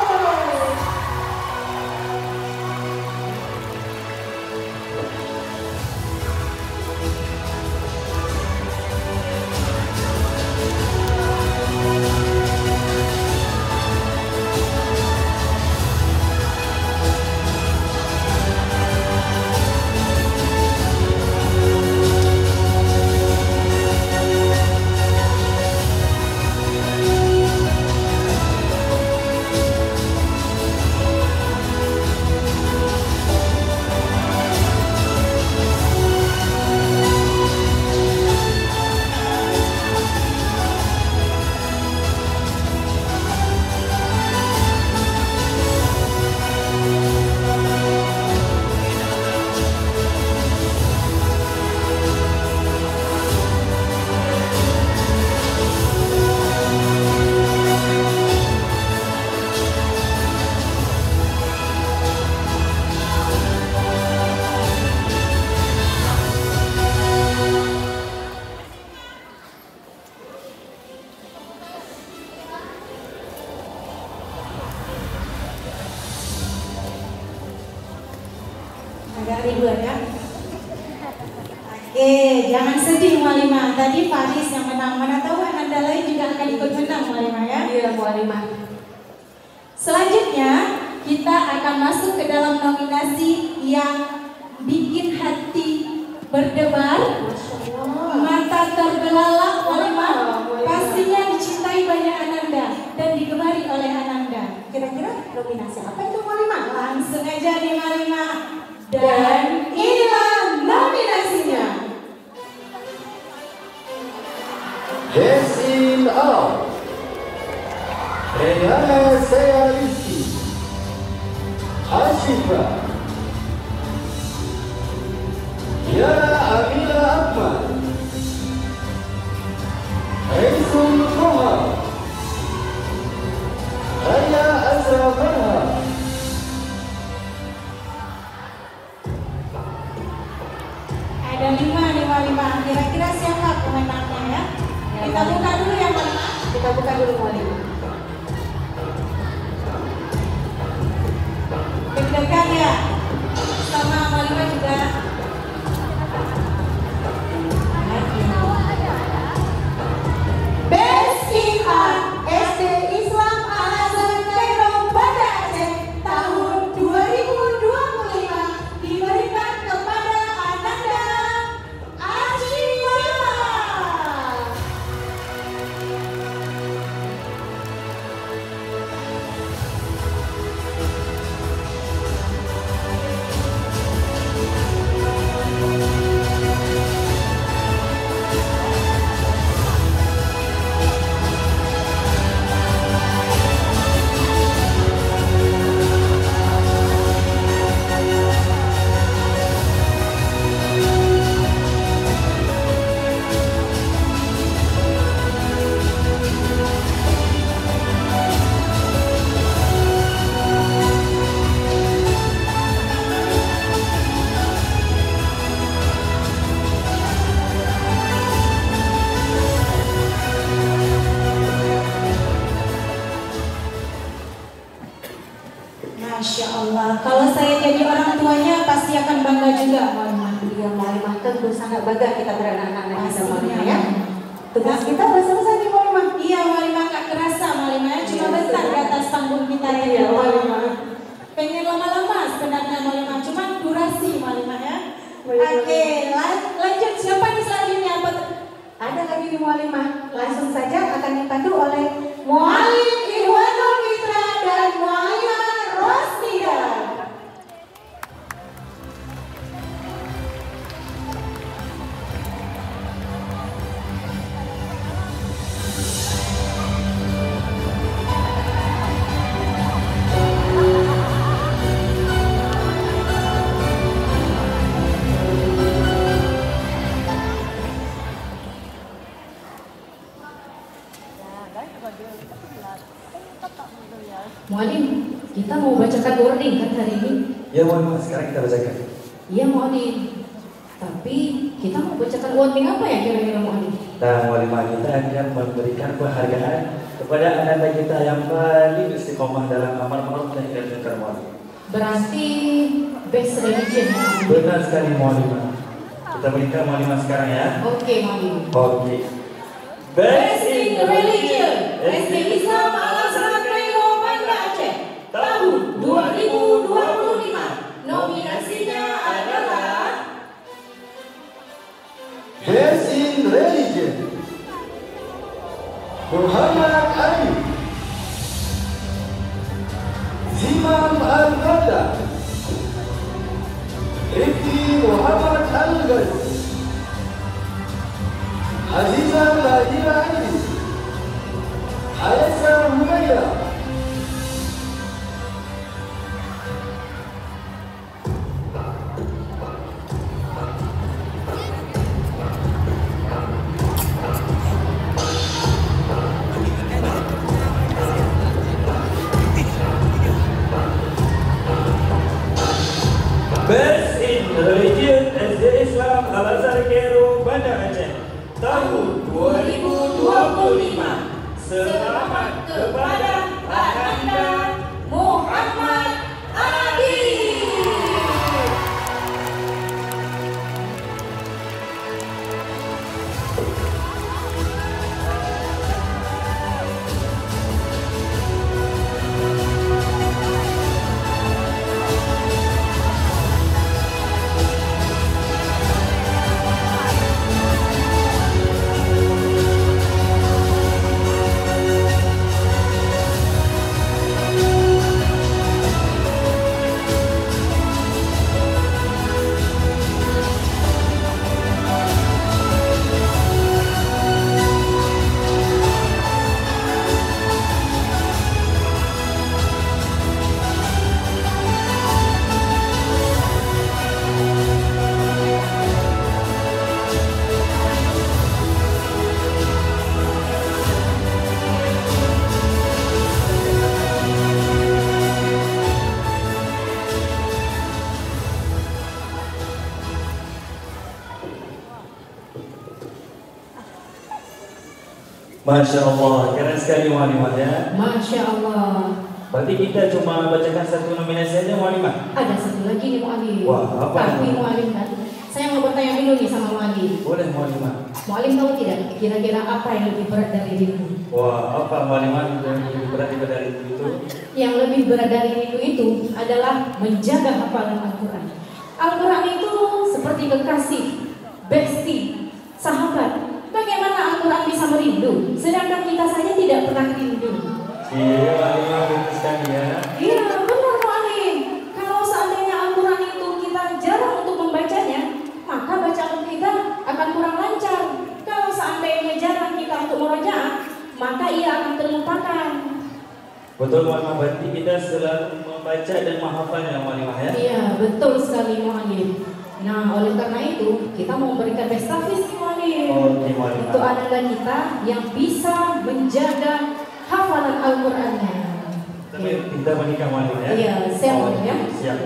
Agak ribuan ya. Oke, jangan sedih Mu'alimah. Tadi Faris yang menang. Mana tahu Ananda lain juga akan ikut menang Mu'alimah ya. Iya Mu'alimah. Selanjutnya kita akan masuk ke dalam nominasi yang bikin hati berdebar, mata terbelalak Mu'alimah. Pastinya dicintai banyak Ananda dan digemari oleh Ananda. Kira-kira nominasi apa itu Mu'alimah? Langsung aja nih Mu'alimah. Dan inilah nominasinya. Best in Art Nama saya Rizky Ashifa. Yana Amila Ahmad. Aisul Koha. Raya Azra Farha. Ada 5. Kira-kira siapa pemenangnya ya? Kita buka dulu yang mana? Kita buka dulu Mualim. Deg-degan ya? Sama Mualimah juga. Best in Art SD Islam Al-Azhar Kairo Banda Aceh tahun 2025 diberikan kepada Ananda Ashifa. Masya Allah, kalau saya jadi orang tuanya pasti akan bangga juga Mualimah. Iya Mualimah, tentu sangat bangga kita beranak-anak bisa Mualimah ya. Tugas kita selesai nih Mualimah. Iya Mualimah, gak kerasa Mualimah, cuma bentar di atas panggung kita ya Mualimah. Pengen lama-lama sebenarnya Mualimah, cuma durasi Mualimah ya. Oke, lanjut siapa nih selanjutnya? Ada lagi di Mualimah, langsung saja akan dipandu oleh Mualim Ikhwanul Mitra dan Mualimah Rosnida. Mualim, kita mau bacakan wording kan hari ini? Ya Mualimah, sekarang kita bacakan. Iya Mualim. Tapi kita mau bacakan wording apa ya kira-kira Mualim? Dan Mualimah kita akan memberikan penghargaan kepada anak-anak kita yang paling istiqomah dalam amal ma'ruf dan nahi munkar Mualim. Berarti best religion. Benar sekali Mualimah. Kita berikan Mualimah sekarang ya. Oke Mualim. Oke. Best in religion SD Islam Al-Azhar Kairo Banda Aceh tahun 2025. Nominasinya adalah Best in Religion Muhammad Ali, Zimam Al-Qadda, Rifki Muhammad Al-Ghazi, Aziza Badira Aini, Ayasa Humaira. Best in Religion SD Islam Al-Azhar Kairo Banda Aceh tahun 2025. Selamat kepada Ananda Muhammad Adi. Masya Allah, keren sekali Mu'alimah ya. Masya Allah. Berarti kita cuma bacakan satu nominasi aja Mu'alimah? Ada satu lagi nih Mu'alim. Wah, apa? Tapi Mu'alim kan, saya mau bertanya dulu nih sama Mu'alim. Boleh Mu'alimah. Mu'alim tahu tidak kira-kira apa yang lebih berat dari rindu? Wah, apa Mu'alimah yang lebih berat dari itu? Yang lebih berat dari rindu itu adalah menjaga hafalan Al-Quran. Al-Quran itu seperti kekasih, bestie, sahabat. Bagaimana Al-Quran bisa merindu, sedangkan kita saja tidak pernah rindu? Iya, Mu'alimah betul sekali ya. Iya, benar Mu'alim. Kalau seandainya Al-Quran itu kita jarang untuk membacanya, maka bacaan kita akan kurang lancar. Kalau seandainya jarang kita untuk merojaah, maka ia akan terlupakan. Betul Mu'alimah, berarti kita selalu membaca dan menghafalnya Mu'alimah ya? Iya, betul sekali Mu'alim. Nah, oleh karena itu kita mau memberikan bestafis Mu'alim. Oke Mu'alimah. Itu adalah kita yang bisa menjaga hafalan Al-Qurannya. Tapi kita menikah Mu'alimah ya? Iya, siap ya. Siap.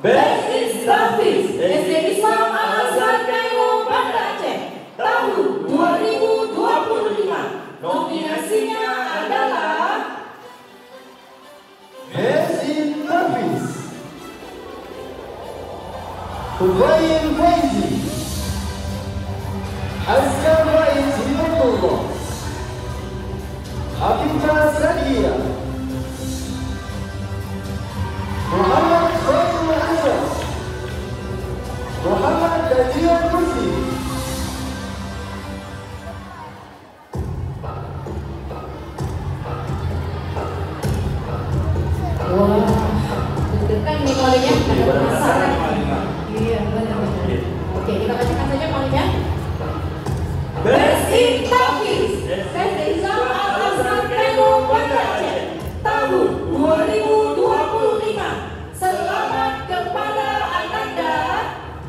Best Istafis SD Islam Al-Azhar Kairo Banda Aceh tahun 2025. Nominasinya adalah Best in Service Hubayim Faizi, Azkar Rais Hibatullah, Hafifah Sadia, Muhammad Khairul Azhar, Muhammad Kajian Muslim. wah, deg-degan nih Mu'alimnya, ada penasaran. Iya, benar-benar. Oke, kita bacakan saja Mu'alimnya. Best Istafis SD Islam Al-Azhar Kairo Banda Aceh tahun 2025. Selamat kepada Ananda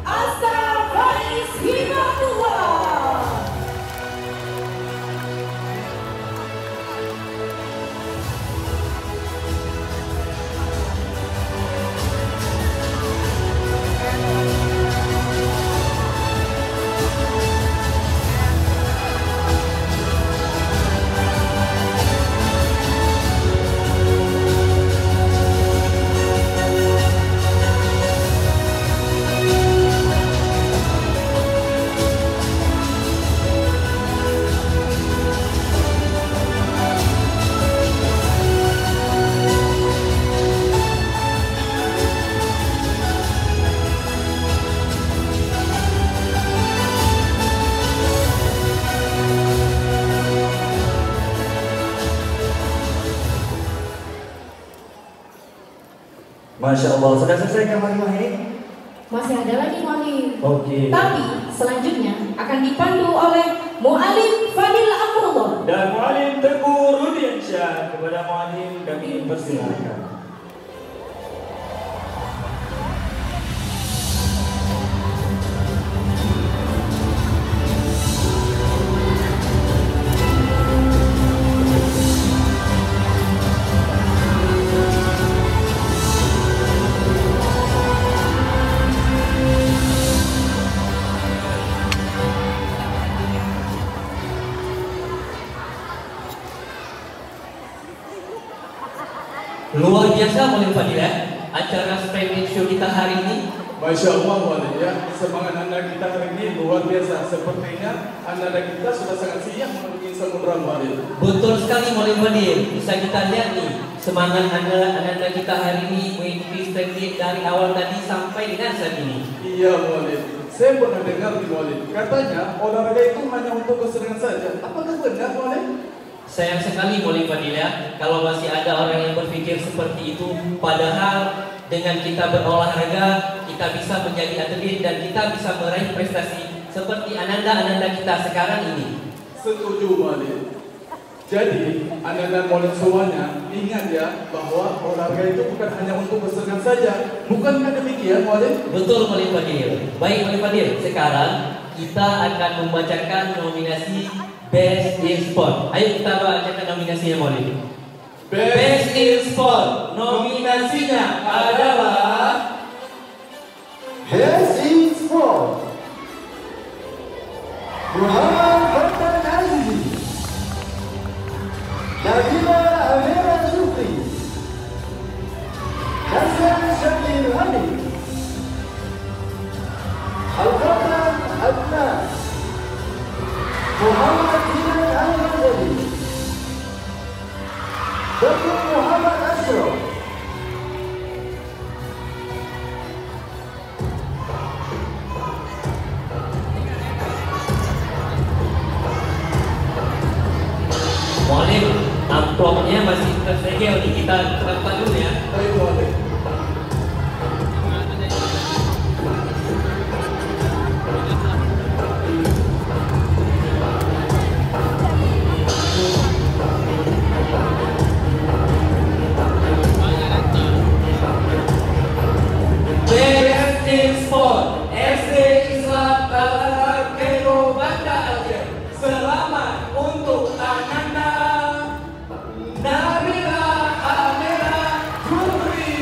Asta Faiz Hibatullah. Masya Allah, sudah selesai kan Mu'alimah ini? Masih ada lagi Mu'alim. Oke. Tapi selanjutnya akan dipandu oleh Mu'alim Fadil Amrullah dan Mu'alim Teguh Rudiansyah. Kepada Mu'alim kami persilakan. Luar biasa Mu'alim Fadil ya, acara Splendid Show kita hari ini. Masya Allah Mu'alim ya, semangat anda kita hari ini luar biasa. Sepertinya anda kita sudah sangat siap menuju samudra Mu'alim. Betul sekali Mu'alim Fadil, bisa kita lihat nih semangat anda kita hari ini mengikuti Splendid dari awal tadi sampai dengan saat ini. Iya Mu'alim, saya pernah dengar di Mu'alim, katanya olahraga itu hanya untuk kesenangan saja. Apakah benar Mu'alim? Sayang sekali Mu'alim Fadil ya, kalau masih ada orang yang berpikir seperti itu. Padahal dengan kita berolahraga, kita bisa menjadi atlet dan kita bisa meraih prestasi seperti ananda-ananda kita sekarang ini. Setuju Mu'alim. Jadi ananda Mu'alim semuanya ingat ya bahwa olahraga itu bukan hanya untuk kesenangan saja. Bukankah demikian Mu'alim? Betul Mu'alim Fadil. Baik Mu'alim Fadil, sekarang kita akan membacakan nominasi Best in Sport. Ayo kita bacakan nominasinya Mu'alim. Best in Sport, nominasinya adalah Best in Sport Muhammad Fathul Aziz, Al-Fatah Adnan, Muhammad Jinan Al-Ghazali, Dr. Muhammad Ashraf, Mualim, amplopnya masih tersegel nih, kita terangkan dulu ya. Baik, Mualim. Best in Sport SD Islam Al-Azhar Cairo Banda Aceh. Selamat untuk Ananda Nabila Amira Juri.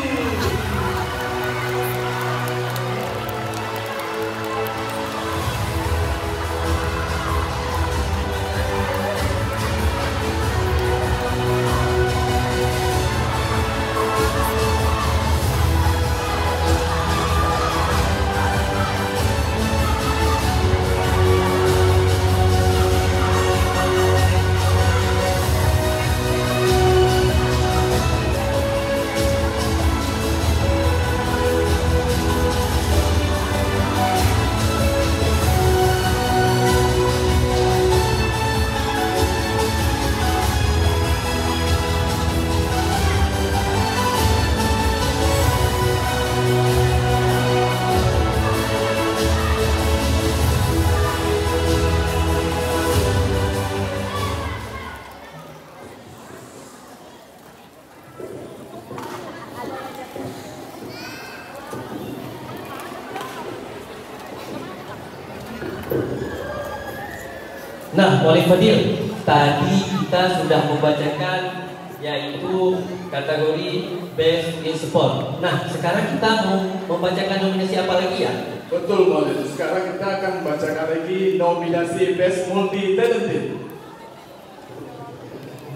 Nah, Mualim Fadil, tadi kita sudah membacakan yaitu kategori Best in Sport. Nah, sekarang kita mau membacakan nominasi apa lagi ya? Betul, Mualim. Sekarang kita akan membacakan lagi nominasi Best Multi Talented.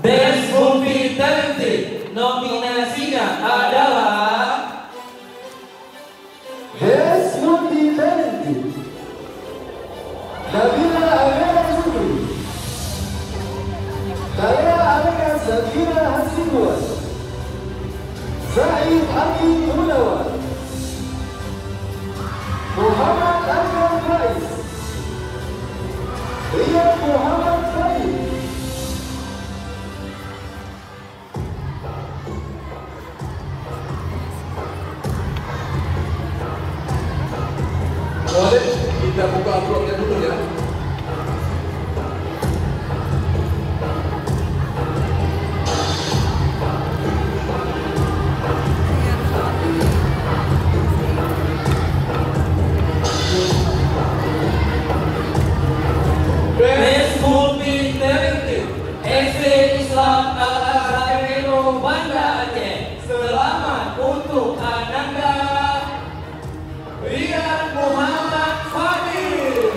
Best Multi Talented, nominasinya adalah Best Multi Talented, Nabila Amira Juri, Daya Alika Zakira Hasibuan, Zaid Amin Munawar, Muhammad Akram Faiz, Riyad Muhammad Faiz. Boleh kita buka amplopnya dulu ya. Best Multi Talented SD Islam Al-Azhar Cairo Banda Aceh. Selamat untuk Ananda Riyad Muhammad Fadil.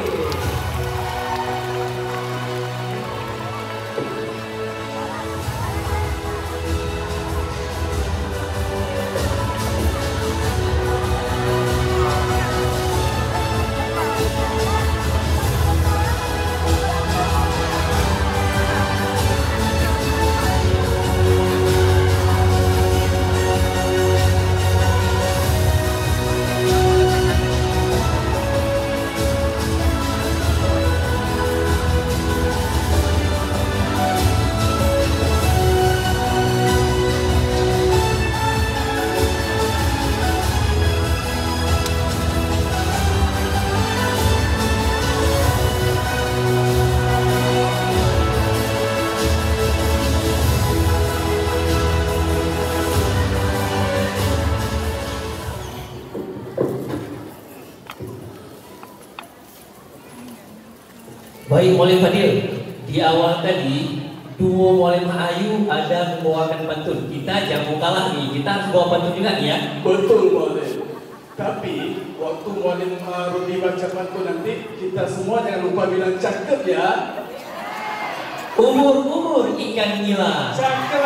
Baik, Mualim Fadil, di awal tadi duo Mualim Ayu ada membawakan pantun. Kita jangan kalah nih, kita harus bawa pantun juga nih ya. Betul, Mualim. Tapi waktu Mualim Rudi baca pantun nanti, kita semua jangan lupa bilang cakep ya. Umur-umur ikan nila, cakep.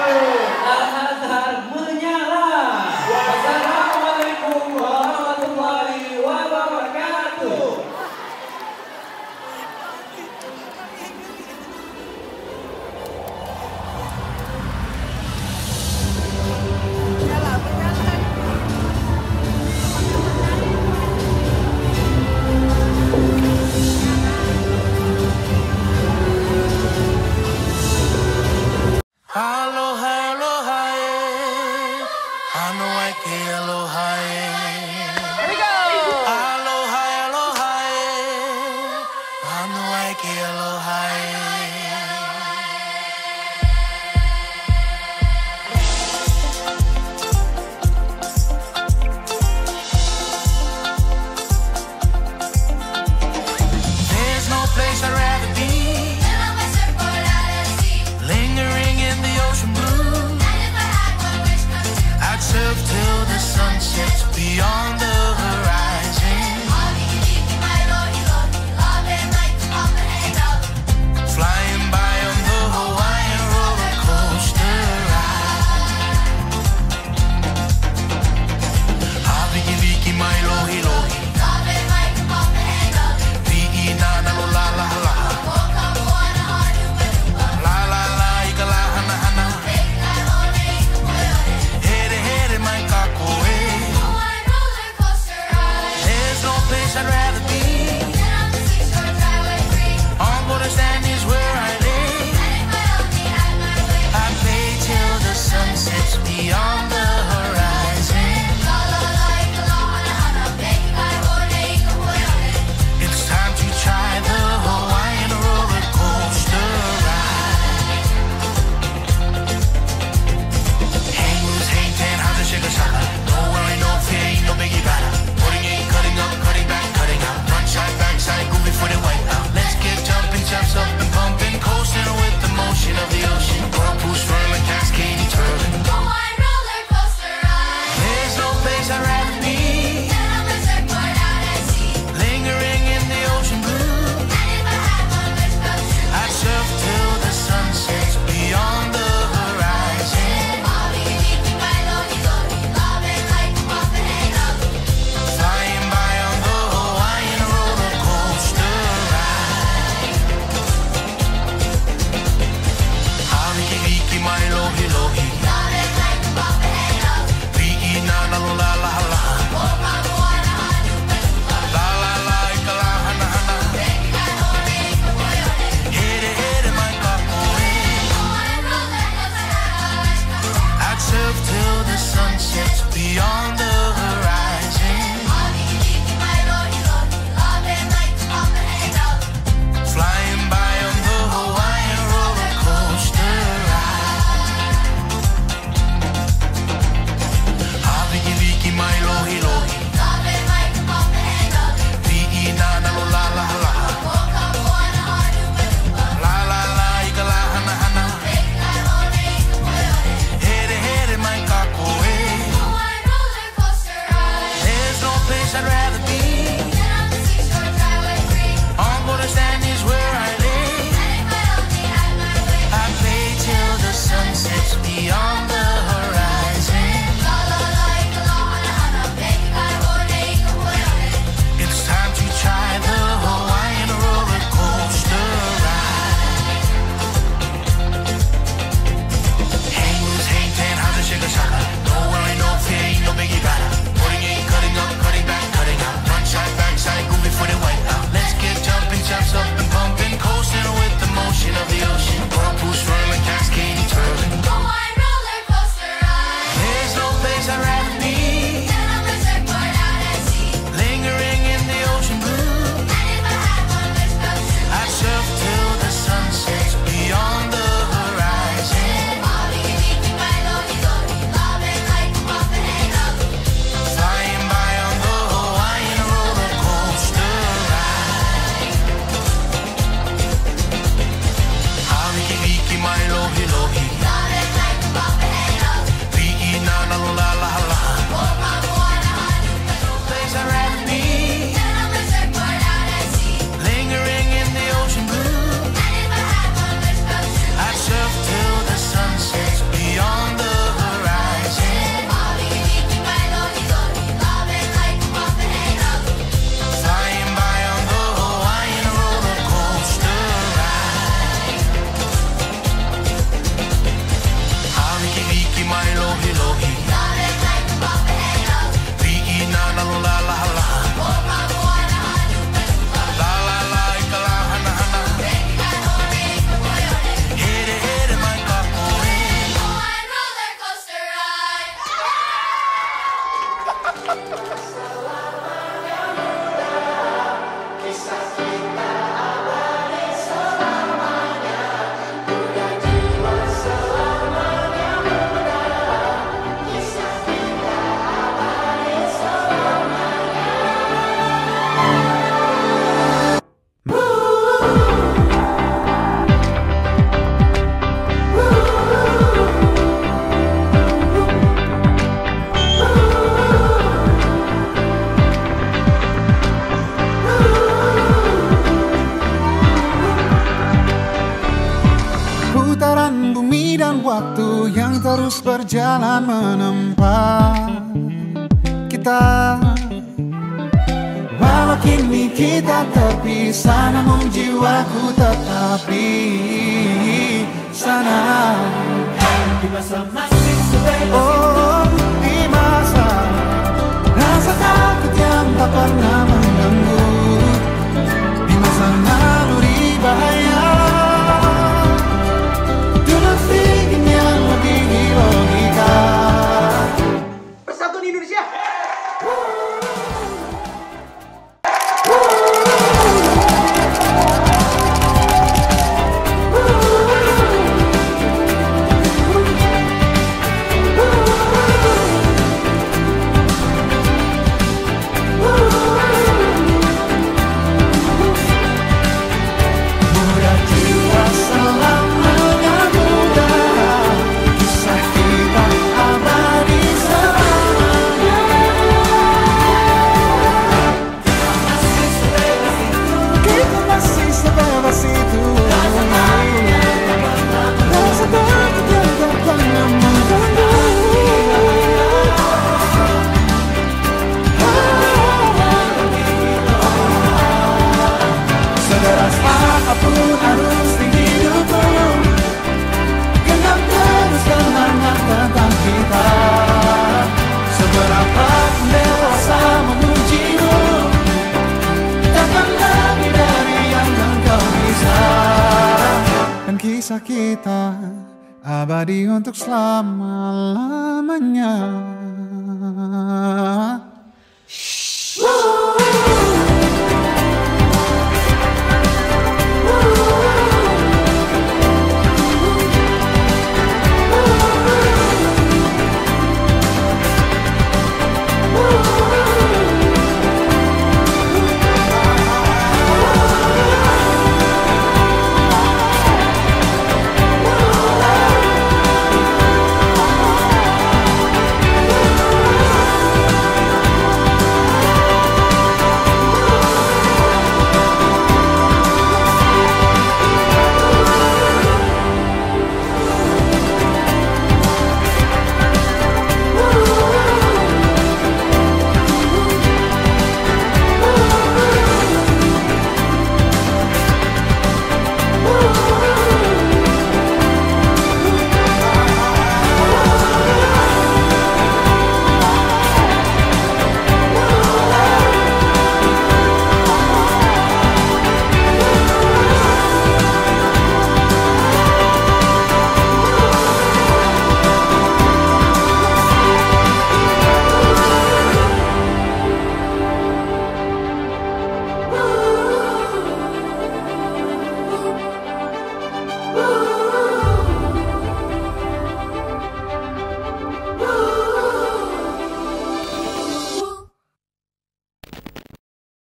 Al-Azhar menyala. Wassalamualaikum warahmatullahi wabarakatuh. it a little higher. There's no place I'd rather be lingering in the ocean blue. I'd surf till the sun sets beyond the horizon. terus berjalan menempa kita. Walau kini kita terpisah, namun jiwaku tetap di sana. Di masa masih sebebas di masa rasa takut yang tak pernah mengganggu, di masa naluri bahaya, dengan ingin yang lebih logika. Persatuan Indonesia. Kisah kita abadi untuk selama-lamanya.